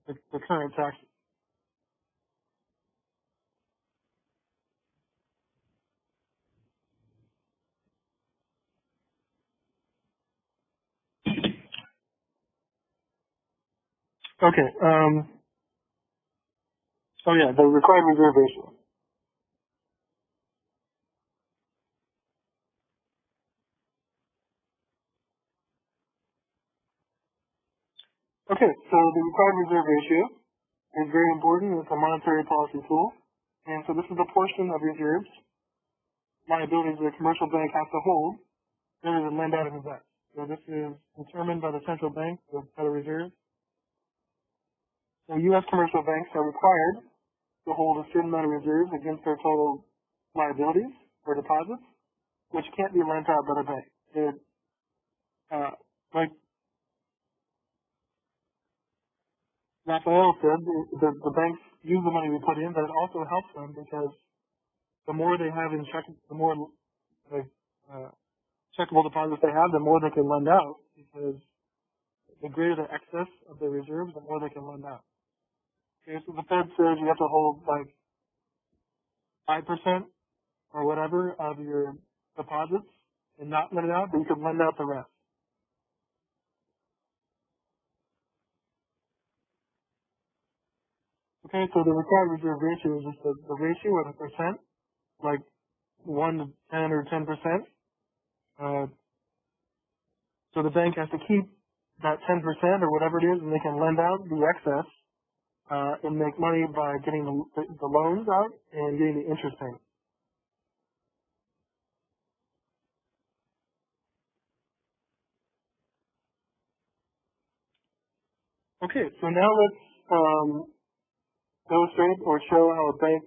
the current tax. Okay. Oh yeah, the required reserve ratio. Okay, so the required reserve ratio is very important. It's a monetary policy tool, and so this is a portion of reserves liabilities that a commercial bank has to hold rather than lend out of invest. So this is determined by the central bank, the Federal Reserve. So U.S. commercial banks are required to hold a certain amount of reserves against their total liabilities or deposits, which can't be lent out by the bank. It, uh, like Raphael said, the banks use the money we put in, but it also helps them because the more they have in check, the more like, checkable deposits they have, the more they can lend out because the greater the excess of their reserves, the more they can lend out. Okay, so the Fed says you have to hold like 5% or whatever of your deposits and not lend it out, but you can lend out the rest. Okay, so the required reserve ratio is just the ratio or the percent, like 1 to 10 or 10%. Uh, so the bank has to keep that 10% or whatever it is, and they can lend out the excess and make money by getting the loans out and getting the interest payment. Okay, so now let's illustrate or show how a bank,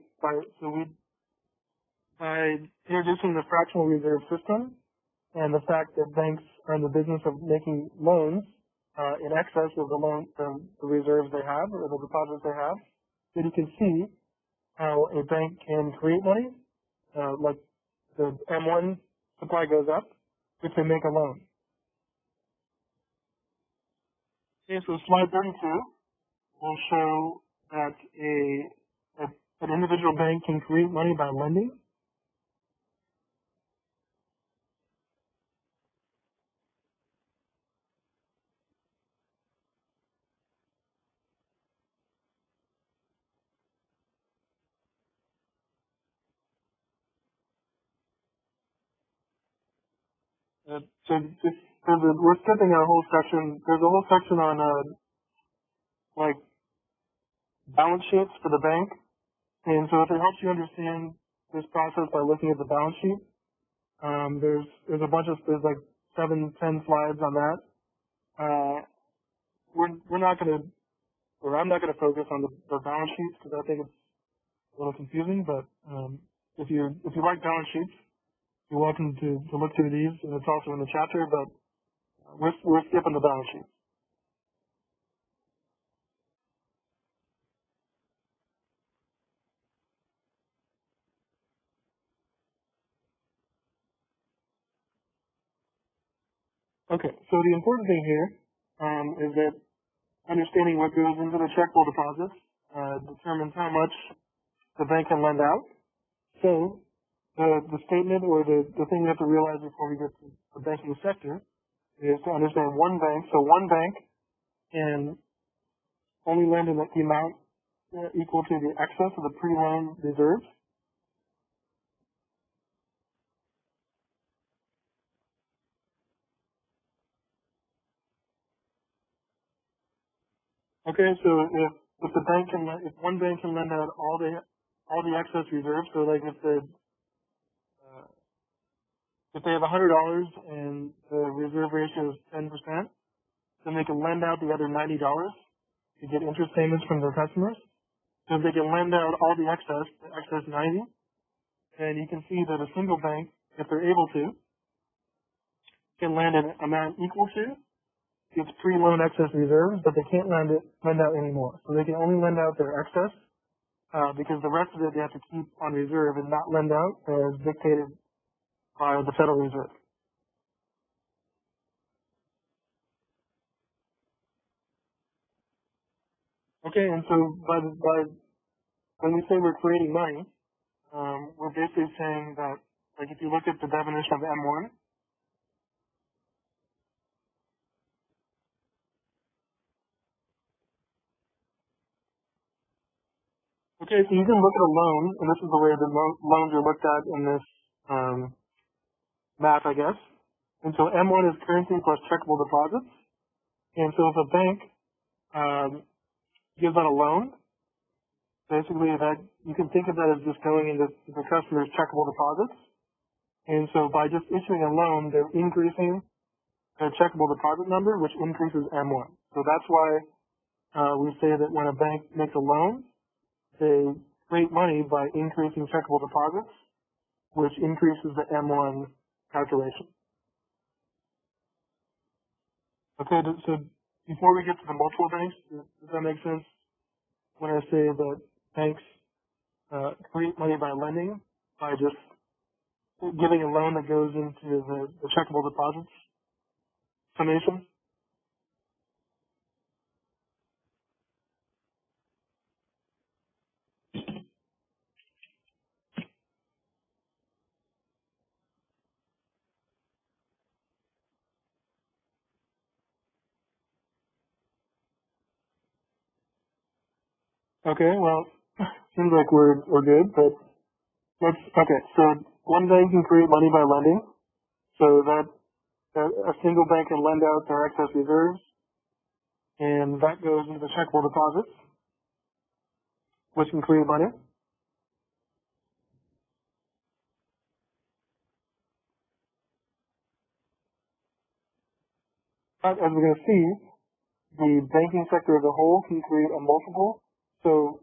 by introducing the fractional reserve system and the fact that banks are in the business of making loans in excess of the reserves they have or the deposits they have, then you can see how a bank can create money, like the M1 supply goes up if they make a loan. Okay, so slide 32 will show that an individual bank can create money by lending. So this, we're skipping a whole section. There's a whole section on like balance sheets for the bank. And so if it helps you understand this process by looking at the balance sheet, there's a bunch of there's like 7, 10 slides on that. Uh, we're not going to, or I'm not going to focus on the balance sheets because I think it's a little confusing. But if you like balance sheets, you're welcome to look through these, and it's also in the chapter. But we're skipping the balance sheet. Okay, so the important thing here is that understanding what goes into the checkable deposits determines how much the bank can lend out. So the statement or the thing you have to realize before we get to the banking sector is to understand one bank. So one bank can only lend in the amount equal to the excess of the pre-loan reserves. Okay, so if the bank can if one bank can lend out all the excess reserves, so like uh, if they have $100 and the reserve ratio is 10%, then they can lend out the other $90 to get interest payments from their customers. So if they can lend out all the excess 90, then you can see that a single bank if they're able to, can lend an amount equal to its pre-loan excess reserves, but they can't lend out anymore. So they can only lend out their excess, because the rest of it they have to keep on reserve and not lend out as dictated by the Federal Reserve. Okay, and so by when we say we're creating money, we're basically saying that, like, if you look at the definition of M1, okay, so you can look at a loan, and this is the way the loans are looked at in this map, I guess. And so M1 is currency plus checkable deposits. And so if a bank gives out a loan, basically that you can think of that as just going into the customer's checkable deposits. And so by just issuing a loan, they're increasing their checkable deposit number, which increases M1. So that's why we say that when a bank makes a loan, they create money by increasing checkable deposits, which increases the M1 calculation. Okay, so before we get to the multiple banks, does that make sense? When I say that banks create money by lending, by just giving a loan that goes into the checkable deposits summation? Okay, well, seems like we're good, but okay, so one bank can create money by lending, so that a single bank can lend out their excess reserves, and that goes into the checkable deposits, which can create money. But as we're going to see, the banking sector as a whole can create a multiple. So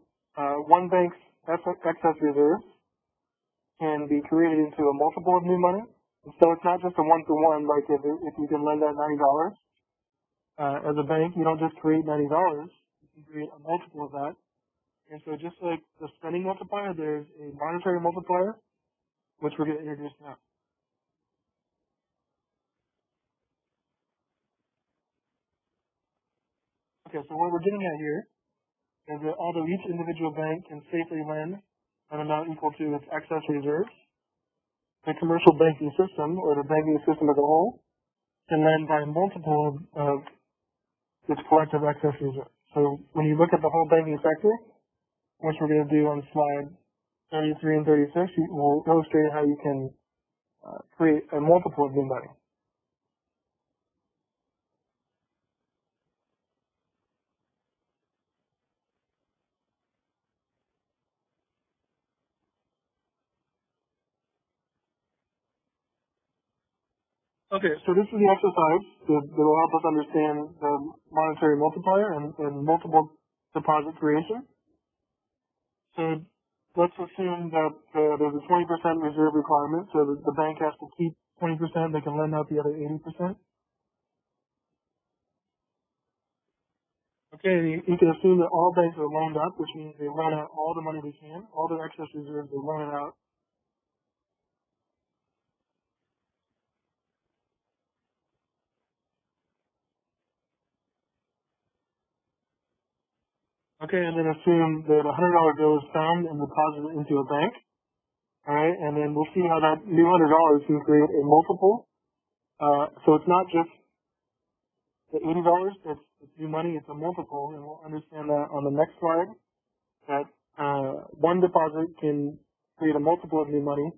one bank's excess reserves can be created into a multiple of new money. So it's not just a one-to-one, like if you can lend out $90. As a bank, you don't just create $90. You can create a multiple of that. And so just like the spending multiplier, there's a monetary multiplier, which we're going to introduce now. Okay, so what we're getting at here is that although each individual bank can safely lend an amount equal to its excess reserves, the commercial banking system, or the banking system as a whole, can lend by a multiple of its collective excess reserves. So when you look at the whole banking sector, which we're going to do on slide 33 and 36, we'll illustrate how you can create a multiple of new money. Okay, so this is the exercise that will help us understand the monetary multiplier and multiple deposit creation. So let's assume that there's a 20% reserve requirement, so that the bank has to keep 20%, they can lend out the other 80%. Okay, you can assume that all banks are loaned up, which means they loan out all the money they can, all their excess reserves, they loan it out. Okay, and then assume that a $100 bill is found and deposited into a bank. All right, and then we'll see how that new $100 can create a multiple. So it's not just the $80 that's new money, it's a multiple, and we'll understand that on the next slide, that one deposit can create a multiple of new money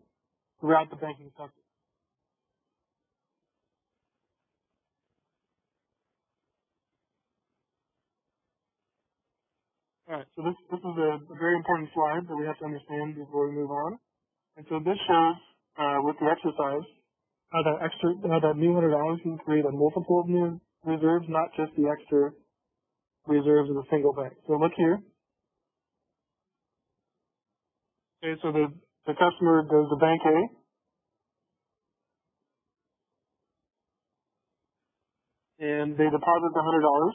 throughout the banking sector. All right, so this is a very important slide that we have to understand before we move on. And so this shows, with the exercise, how that new $100 can create a multiple of new reserves, not just the extra reserves of a single bank. So look here. Okay, so the customer goes to bank A, and they deposit the $100.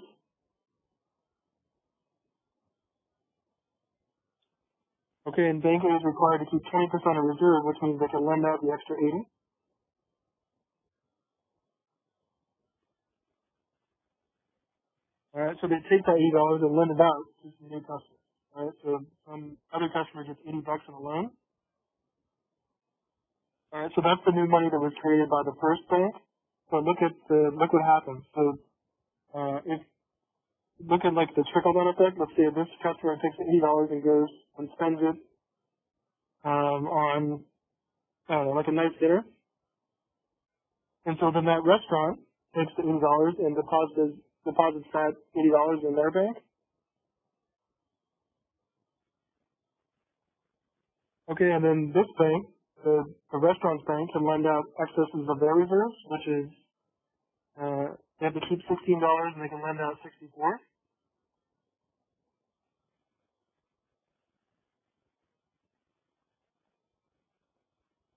Okay, and bank A is required to keep 20% of reserve, which means they can lend out the extra 80. All right, so they take that $80 and lend it out to some new customers. All right, so some other customer gets $80 in a loan. All right, so that's the new money that was created by the first bank. So look what happens. So if look at like the trickle down effect. Let's say this customer takes $80 and goes and spends it on I don't know, like a nice dinner, and so then that restaurant takes the $80 and deposits that $80 in their bank. Okay, and then this bank, the restaurant's bank, can lend out excesses of their reserves, which is they have to keep $16 and they can lend out 64.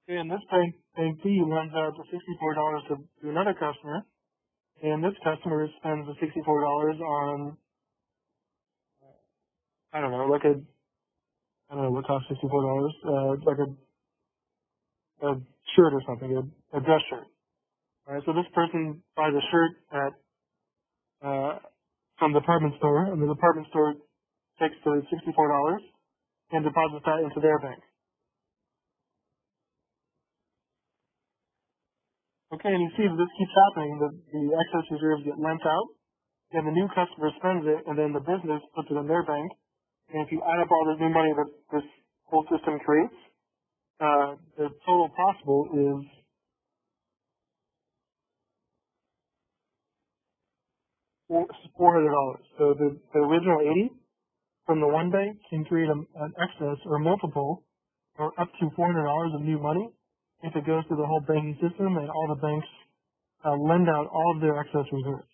Okay, and this bank B lends out the $64 to another customer, and this customer spends the $64 on I don't know, like a I don't know what costs $64, like a shirt or something, a dress shirt. All right, so this person buys a shirt at from the department store, and the department store takes the $64 and deposits that into their bank. Okay, and you see that this keeps happening. The excess reserves get lent out, and the new customer spends it, and then the business puts it in their bank. And if you add up all the new money that this whole system creates, the total possible is $400. So the original 80 from the one bank can create an excess or multiple or up to $400 of new money if it goes through the whole banking system and all the banks lend out all of their excess reserves.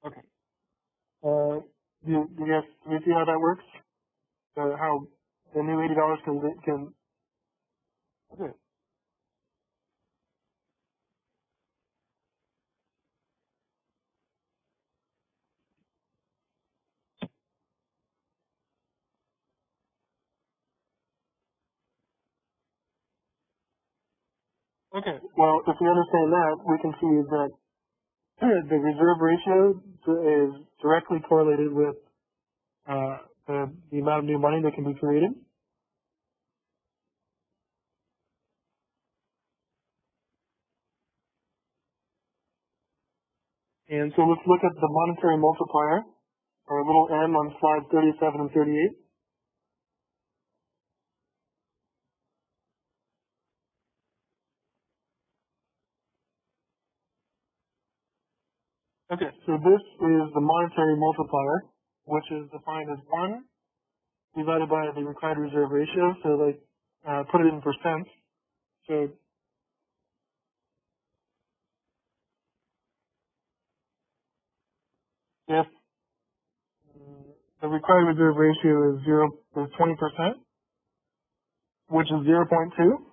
Okay. Do you see how that works? How the new $80 can okay. Okay. Well, if we understand that, we can see that the reserve ratio is directly correlated with the amount of new money that can be created. And so let's look at the monetary multiplier, or little m on slides 37 and 38. Okay, so this is the monetary multiplier, which is defined as 1 divided by the required reserve ratio. So like, put it in percent. So if the required reserve ratio is 20%, which is 0.2,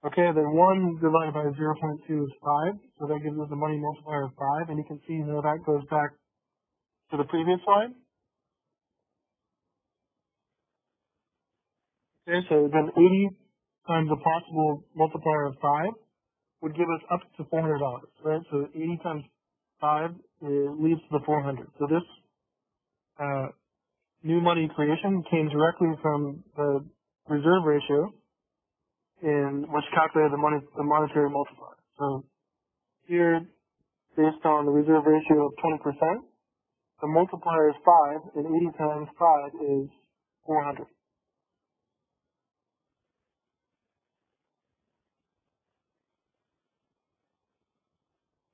okay, then 1 divided by 0.2 is 5. So that gives us a money multiplier of 5. And you can see how that goes back to the previous slide. Okay, so then 80 times the possible multiplier of 5 would give us up to $400, right? So 80 times 5 leads to the 400. So this new money creation came directly from the reserve ratio, which calculated the monetary multiplier. So here, based on the reserve ratio of 20%, the multiplier is 5, and 80 times 5 is 400.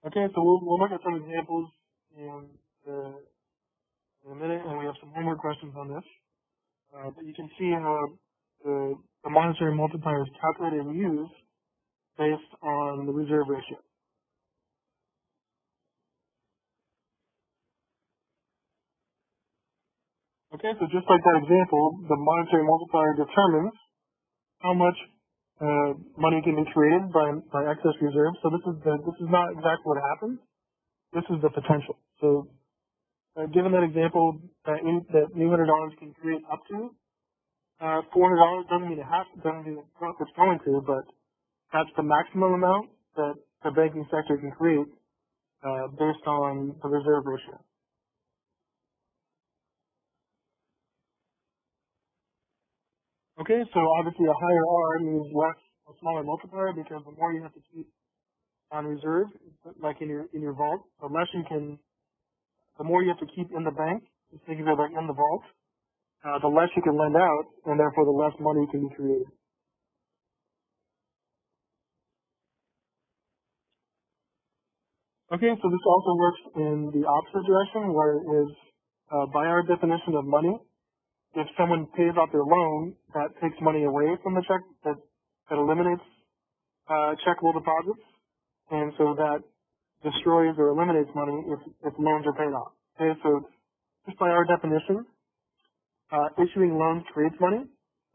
Okay, so we'll look at some examples in, the, in a minute, and we have some homework questions on this. But you can see how the monetary multiplier is calculated and used based on the reserve ratio. Okay, so just like that example, the monetary multiplier determines how much money can be created by excess reserves. So this is not exactly what happens. This is the potential. So given that example, that new $100 can create up to $400 doesn't mean it's going to, but that's the maximum amount that the banking sector can create based on the reserve ratio. Okay, so obviously a higher R means a smaller multiplier because the more you have to keep on reserve, like in your vault, the more you have to keep in the bank. Just think of it like in the vault. The less you can lend out, and therefore the less money can be created. Okay, so this also works in the opposite direction, where it is, by our definition of money, if someone pays off their loan, that takes money away from the check, that eliminates checkable deposits, and so that destroys or eliminates money if loans are paid off. Okay, so just by our definition, issuing loans creates money,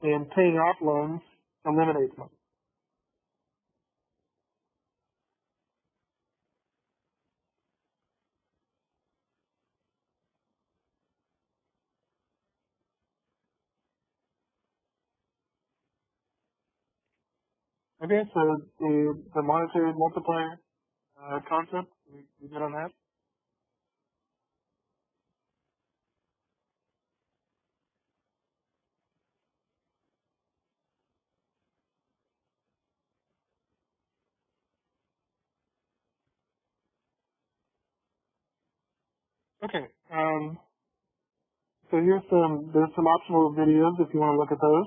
and paying off loans eliminates money. Okay, so the monetary multiplier concept, we good on that? Okay. So there's some optional videos if you want to look at those.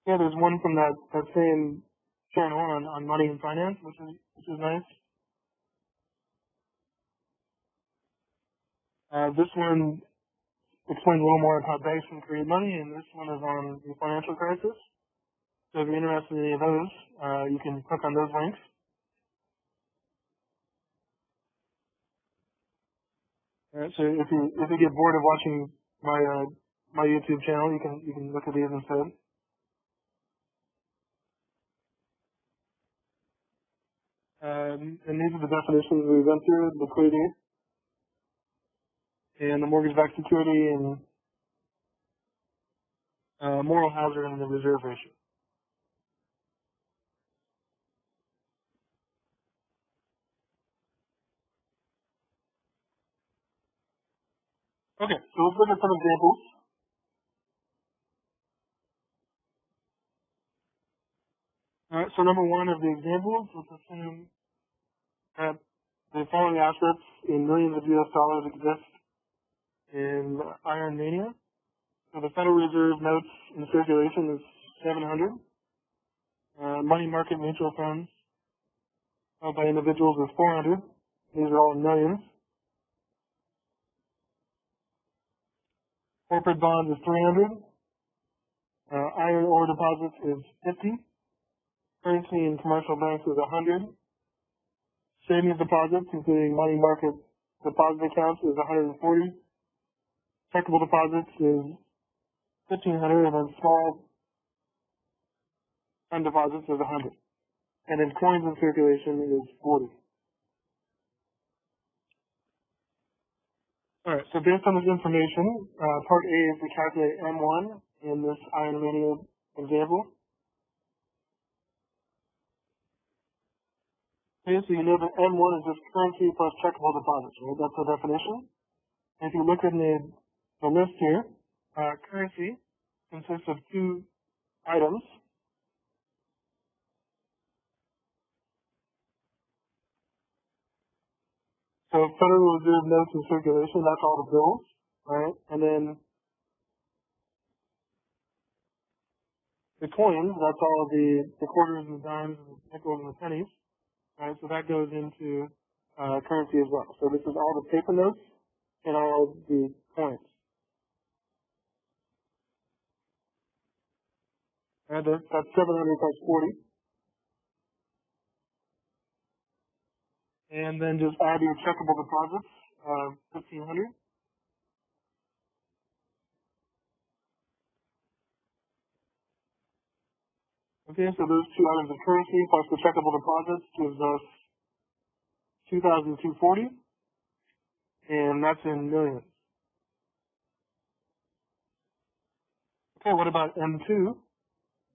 Yeah, there's one from that same channel on money and finance, which is nice. This one explains a little more of how banks can create money, and this one is on the financial crisis. So if you're interested in any of those, you can click on those links. All right, so if you get bored of watching my YouTube channel, you can look at these instead. And these are the definitions we went through: liquidity and the mortgage-backed security and moral hazard and the reserve ratio. Okay, so let's look at some examples. All right, so number one of the examples, let's assume that the following assets in millions of US dollars exist in iron mania. So the Federal Reserve notes in circulation is 700. Money market mutual funds held by individuals is 400. These are all in millions. Corporate bonds is 300. Iron ore deposits is 50. Currency in commercial banks is 100. Savings deposits, including money market deposit accounts, is 140. Checkable deposits is 1,500, and then small fund deposits is 100. And then coins in circulation is 40. All right, so based on this information, part A is to calculate M1 in this iron mania example. Okay, so you know that M1 is just currency plus checkable deposits, right? That's the definition. And if you look in the list here, currency consists of two items. So Federal Reserve notes in circulation, that's all the bills, right? And then the coins, that's all the quarters and the dimes and the nickels and the pennies, right? So that goes into currency as well. So this is all the paper notes and all the coins. That's 700 plus 40. and then just add your checkable deposits, 1,500. Okay, so those two items of currency plus the checkable deposits gives us 2,240, and that's in millions. Okay, what about M2?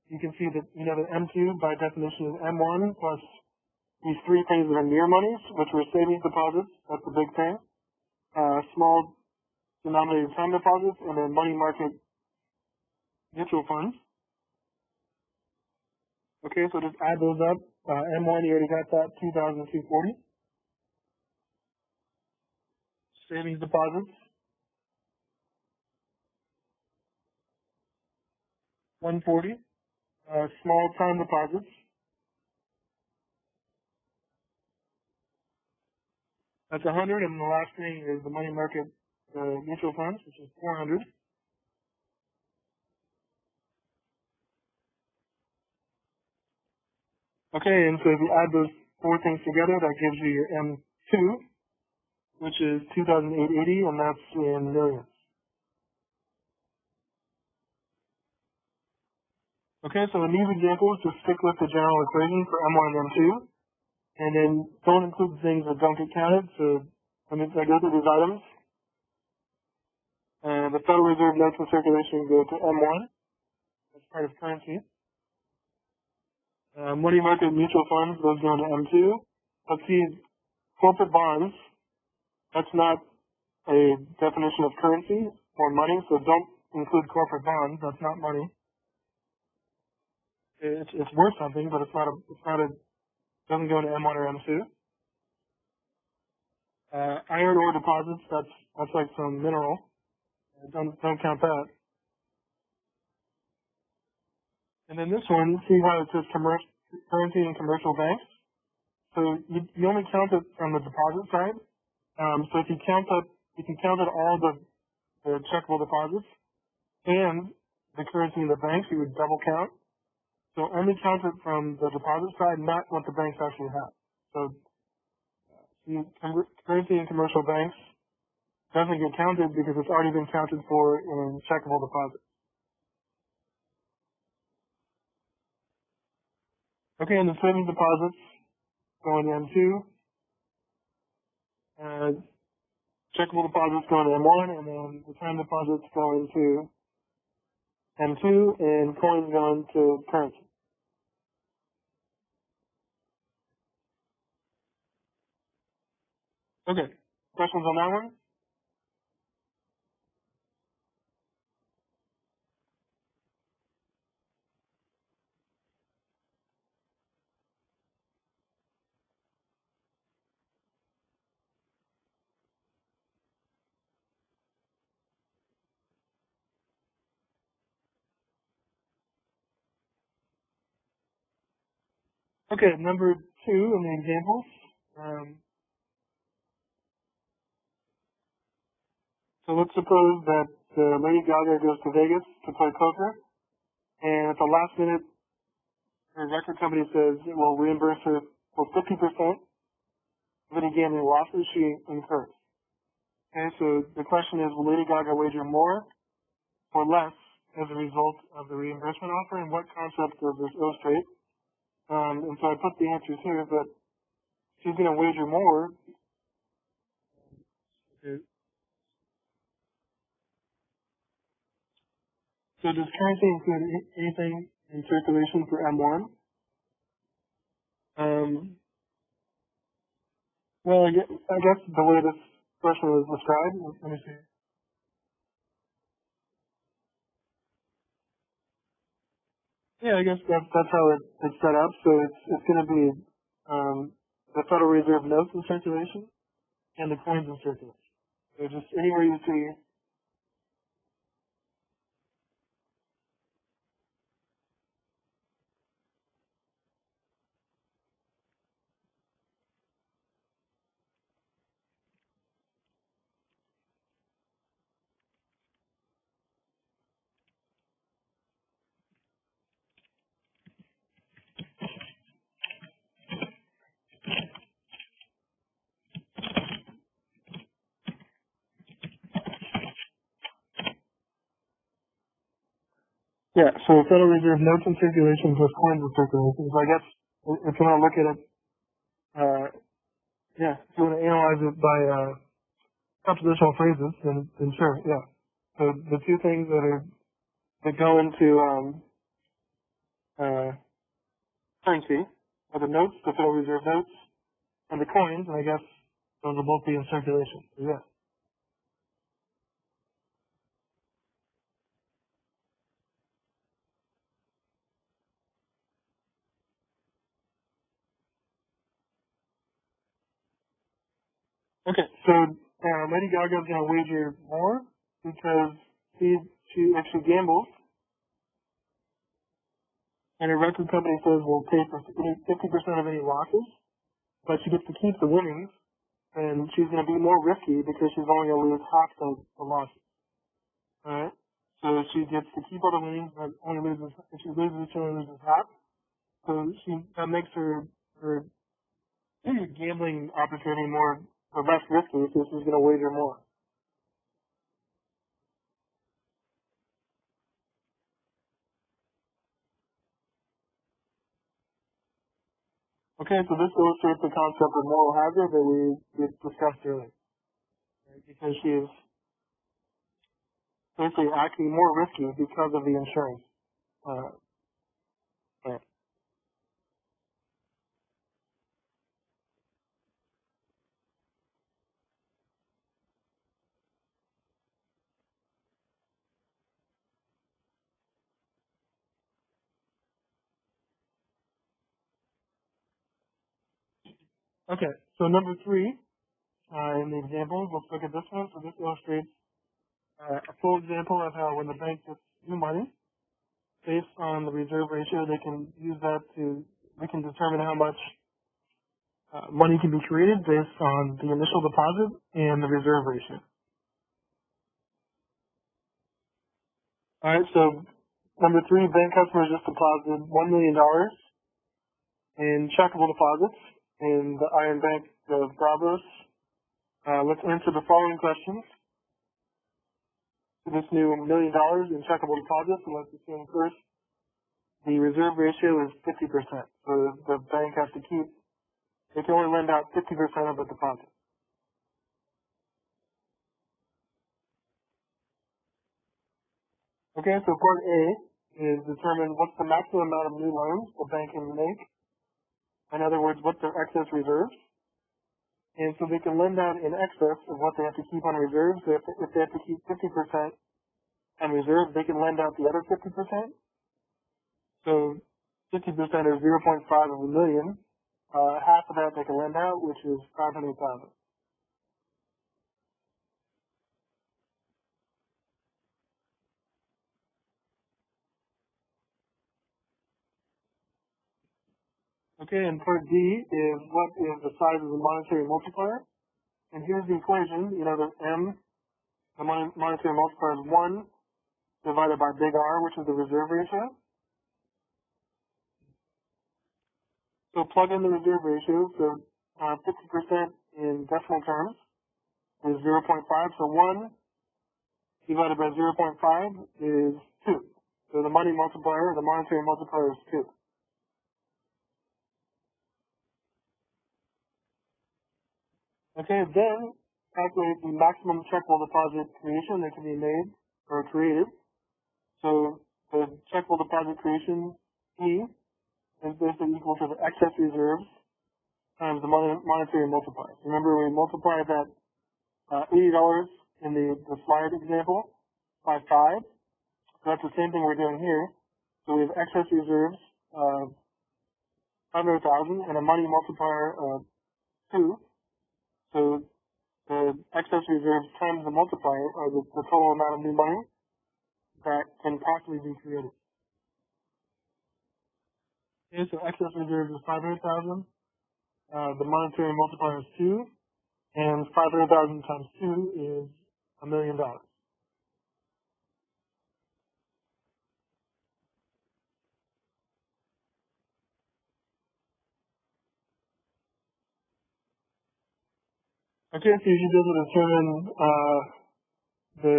You can see that, that M2 by definition is M1 plus these three things that are near monies, which were savings deposits, that's the big thing, small denominated time deposits, and then money market mutual funds. Okay, so just add those up. M1, you already got that, 2,240. Savings deposits, 140. Small time deposits, that's 100. And the last thing is the money market mutual funds, which is 400. Okay, and so if you add those four things together, that gives you your M2, which is 2,880, and that's in millions. Okay, so in these examples, just stick with the general equation for M1 and M2, and then don't include things that don't get counted. So when I go through these items, the Federal Reserve notes in circulation go to M1 as part of currency. Money market mutual funds, those go into M2. Let's see, corporate bonds, that's not a definition of currency or money, so don't include corporate bonds. That's not money. It's worth something, but doesn't go into M1 or M2. Iron ore deposits, that's like some mineral. Don't count that. And then this one, see how it says currency and commercial banks? So you only count it from the deposit side. So if you can count it all the checkable deposits and the currency in the banks, you would double count. So only count it from the deposit side, not what the banks actually have. So currency and commercial banks doesn't get counted because it's already been counted for in checkable deposits. Okay, and the savings deposits go into M2, checkable deposits go into M1, and then the time deposits go into M2, and coins go into currency. Okay, questions on that one? Okay, number 2 in the examples. So let's suppose that Lady Gaga goes to Vegas to play poker, and at the last minute, her record company says it will reimburse her for 50% of any gambling losses she incurs. Okay, so the question is, will Lady Gaga wager more or less as a result of the reimbursement offer, and what concept does this illustrate? And so I put the answers here, but she's going to wager more. Okay. So does currency include anything in circulation for M1? Well, I guess the way this question was described, let me see. Yeah, I guess that's how it's set up. So it's going to be the Federal Reserve notes in circulation and the coins in circulation. So just anywhere you see. Yeah, so Federal Reserve notes in circulation plus coins in circulation. So I guess if you want to look at it, yeah, if you want to analyze it by compositional phrases, then sure, yeah. So the two things that go into currency are the notes, the Federal Reserve notes, and the coins, and I guess those will both be in circulation. So yeah. Okay, so Lady Gaga's gonna wager more because if she gambles and her record company says we'll pay for 50% of any losses, but she gets to keep the winnings, and she's gonna be more risky because she's only gonna lose half the losses. Alright? So she gets to keep all the winnings, but only loses if she loses she only loses half. So that makes her gambling opportunity more or less risky, so she's gonna wager more. Okay, so this illustrates the concept of moral hazard that we discussed earlier, right? Because she is basically acting more risky because of the insurance. Uh, plan. Okay, so number 3 in the example, let's look at this one. So this illustrates a full example of how when the bank gets new money, based on the reserve ratio, they can use that we can determine how much money can be created based on the initial deposit and the reserve ratio. All right, so number 3, bank customers just deposited $1 million in checkable deposits in the Iron Bank of Bravos. Let's answer the following questions. For this new $1 million in checkable deposits, and let's assume first the reserve ratio is 50%. So the bank has to they can only lend out 50% of the deposit. Okay, so part A is determine what's the maximum amount of new loans the bank can make. In other words, what's their excess reserves. And so they can lend out in excess of what they have to keep on reserves. So if they have to keep 50% on reserve, they can lend out the other 50%. So 50% is 0.5 of a million. Half of that they can lend out, which is 500,000. Okay, and part D is what is the size of the monetary multiplier. And here's the equation. You know, the M, the monetary multiplier is 1 divided by big R, which is the reserve ratio. So plug in the reserve ratio. So 50% in decimal terms is 0.5. So 1 divided by 0.5 is 2. So the money multiplier, the monetary multiplier is 2. Okay, then calculate the maximum checkable deposit creation that can be made or created. So the checkable deposit creation E is basically equal to the excess reserves times the monetary multiplier. Remember, we multiplied that $80 in the slide example by 5. So that's the same thing we're doing here. So we have excess reserves of 500,000 and a money multiplier of 2. So the excess reserves times the multiplier are the total amount of new money that can possibly be created. Okay, so excess reserves is 500,000. The monetary multiplier is 2, and 500,000 times 2 is $1 million. Okay, so you should be able to determine the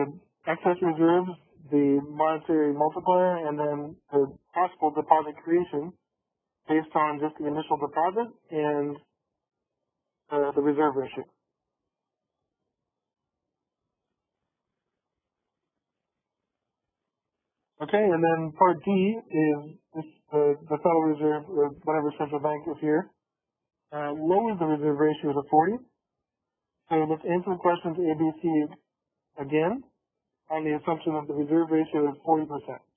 excess reserves the monetary multiplier, and then the possible deposit creation based on just the initial deposit and the reserve ratio. Okay, and then part D is the Federal Reserve, or whatever central bank is here, lowers the reserve ratio to 40. So let's answer the questions A, B, C again on the assumption that the reserve ratio is 40%.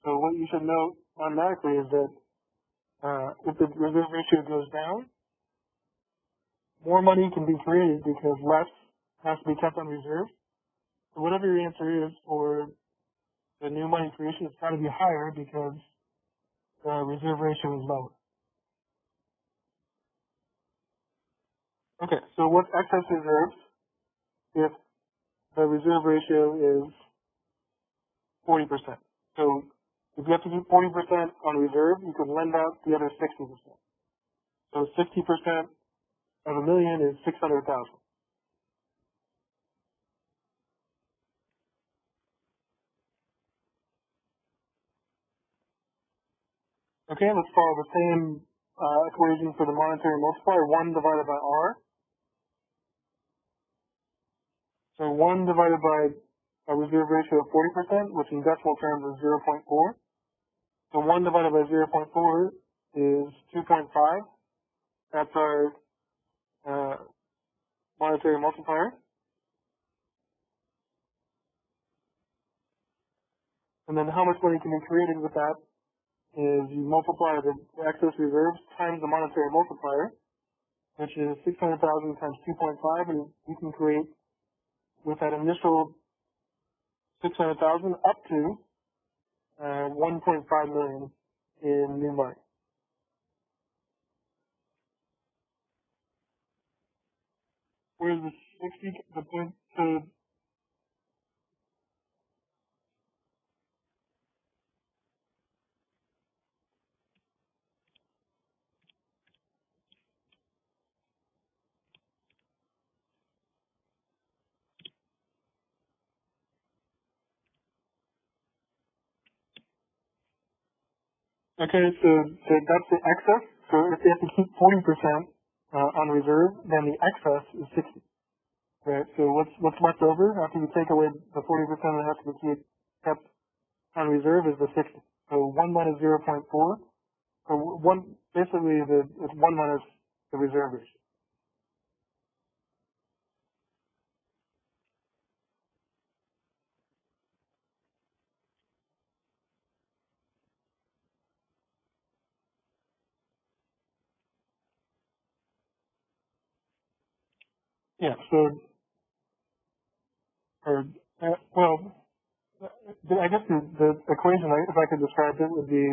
So what you should note automatically is that if the reserve ratio goes down, more money can be created because less has to be kept on reserve. So whatever your answer is for the new money creation, it's got to be higher because the reserve ratio is lower. Okay, so what's excess reserves if the reserve ratio is 40%? So if you have to keep 40% on reserve, you can lend out the other 60%. So 60% of $1 million is 600,000. Okay, let's follow the same equation for the monetary multiplier, 1 divided by R. So 1 divided by a reserve ratio of 40%, which in decimal terms is 0.4. So 1 divided by 0.4 is 2.5. That's our monetary multiplier. And then how much money can be created with that is you multiply the excess reserves times the monetary multiplier, which is 600,000 times 2.5, and you can create with that initial 600,000 up to 1.5 million in new money. Where's the 60? The point. So okay, so that's the excess. So if you have to keep 40% on reserve, then the excess is 60. Right. So what's left over after you take away the 40% that has to be kept on reserve is the 60. So 1 minus 0.4. So basically it's 1 minus the reserve ratio. Yeah. So, well, I guess the equation, if I could describe it, would be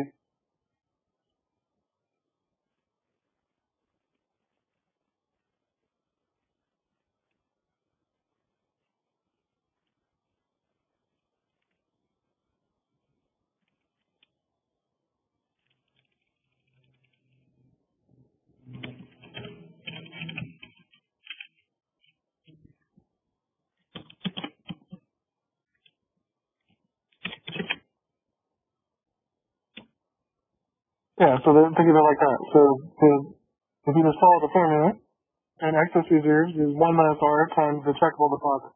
so think of it like that. So if you just follow the formula, and excess reserves is 1 minus R times the checkable deposit.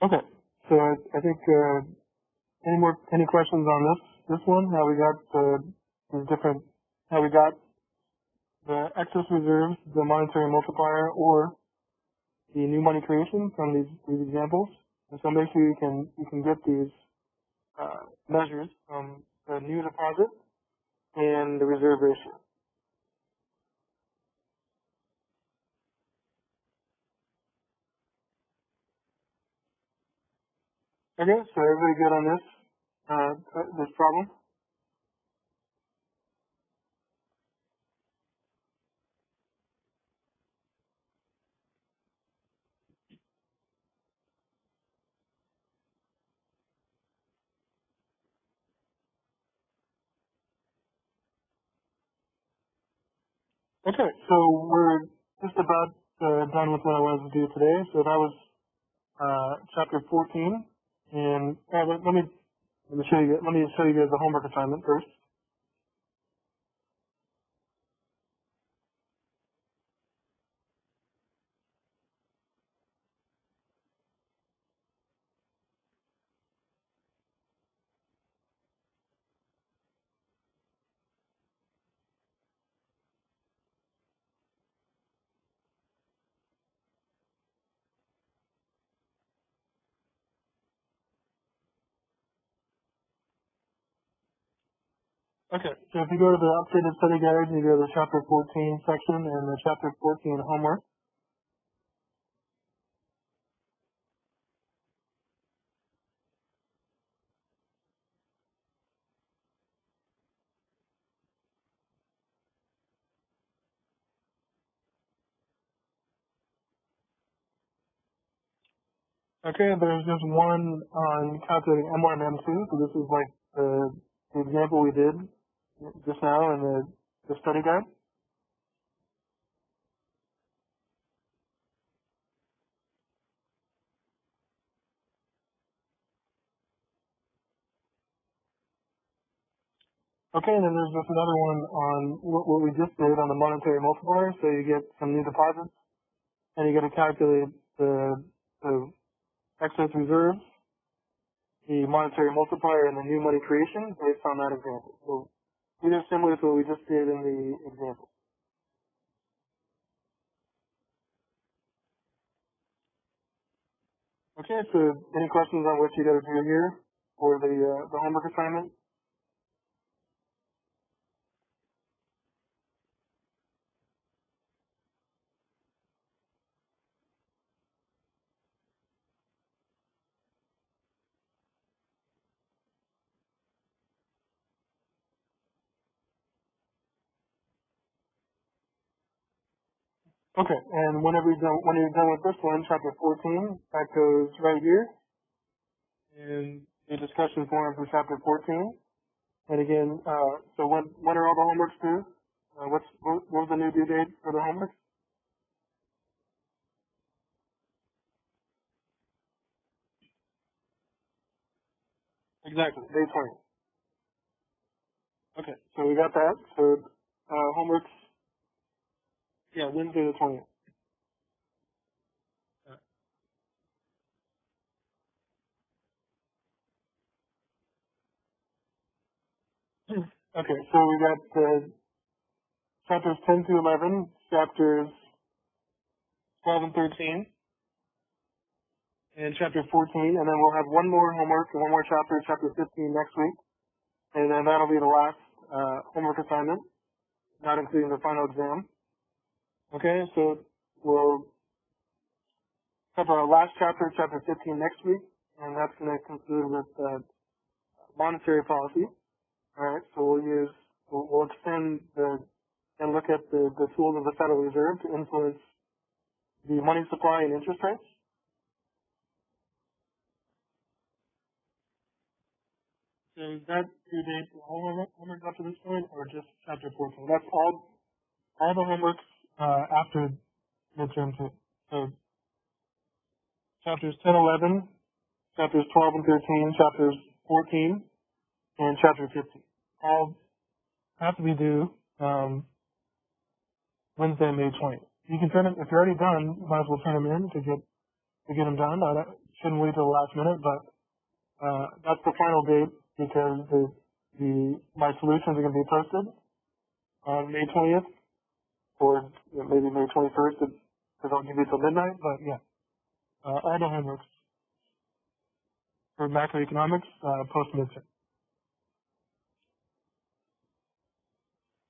Okay. So I think any questions on this one? How we got these different, how we got the excess reserves, the monetary multiplier, or the new money creation from these examples. And so make sure you can get these measures from the new deposit and the reserve ratio. Okay, so everybody good on this problem? Okay, so we're just about done with what I wanted to do today. So that was chapter 14, and let me show you guys the homework assignment first. Okay, so if you go to the updated study guide, you go to the chapter 14 section and the chapter 14 homework. Okay, there's just one on calculating M1 and M2. So this is like the example we did just now in the study guide. Okay, and then there's just another one on what we just did on the monetary multiplier. So you get some new deposits, and you got to calculate the excess reserves, the monetary multiplier, and the new money creation based on that example. So these are similar to what we just did in the example. Okay, so any questions on what you got to do here for the homework assignment? Okay, and when you're done with this one, chapter 14, that goes right here in the discussion forum for chapter 14. And again, so when are all the homeworks due? What was the new due date for the homework? Exactly, day 20. Okay, so we got that. So homeworks, yeah, Wednesday the 20th. Okay, so we got chapters 10 to 11, chapters 12 and 13, and chapter 14, and then we'll have one more homework and one more chapter, chapter 15 next week, and then that'll be the last homework assignment, not including the final exam. Okay, so we'll have our last chapter, chapter 15 next week, and that's going to conclude with monetary policy. All right, so we'll extend and look at the tools of the Federal Reserve to influence the money supply and interest rates. So is that predate all of homework up to this point, or just chapter 14? That's all the homeworks after midterm two. So chapters 10, 11, chapters 12 and 13, chapters 14, and chapter 15. All have to be due Wednesday, May 20th. You can turn them, if you're already done, you might as well turn them in to get them done. I shouldn't wait till the last minute, but that's the final date because my solutions are going to be posted on May 20th or maybe May 21st because I'll give you till midnight. But yeah, all the homeworks for macroeconomics post midterm.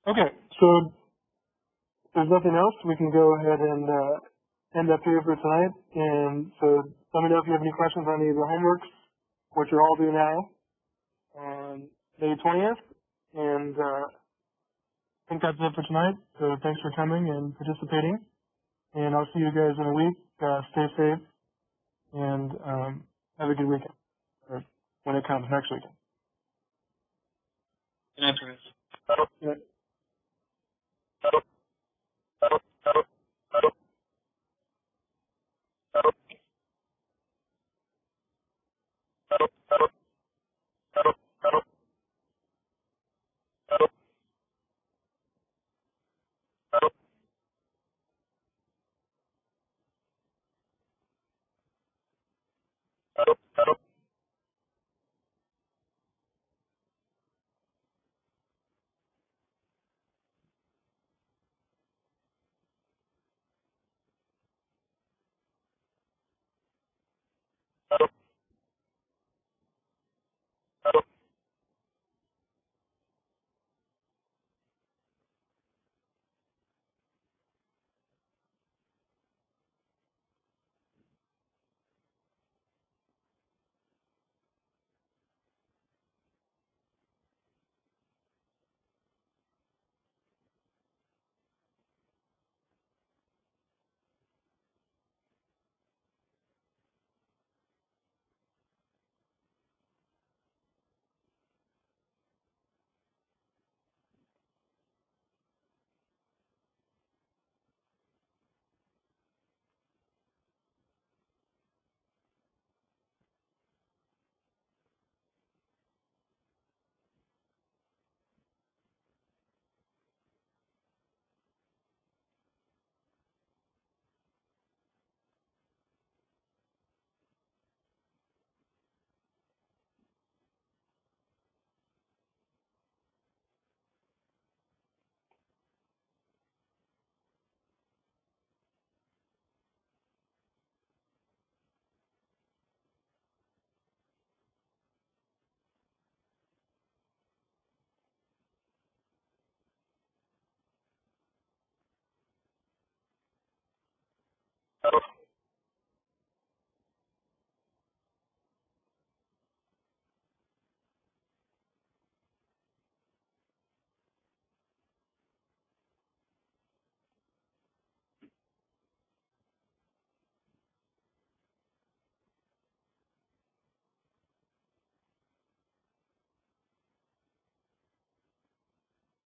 Okay, so if there's nothing else, we can go ahead and end up here for tonight. And so let me know if you have any questions on any of the homeworks, which are all due now on May 20th. And I think that's it for tonight. So thanks for coming and participating. And I'll see you guys in a week. Stay safe and have a good weekend. Or when it comes next weekend. Good night, friends. Yeah.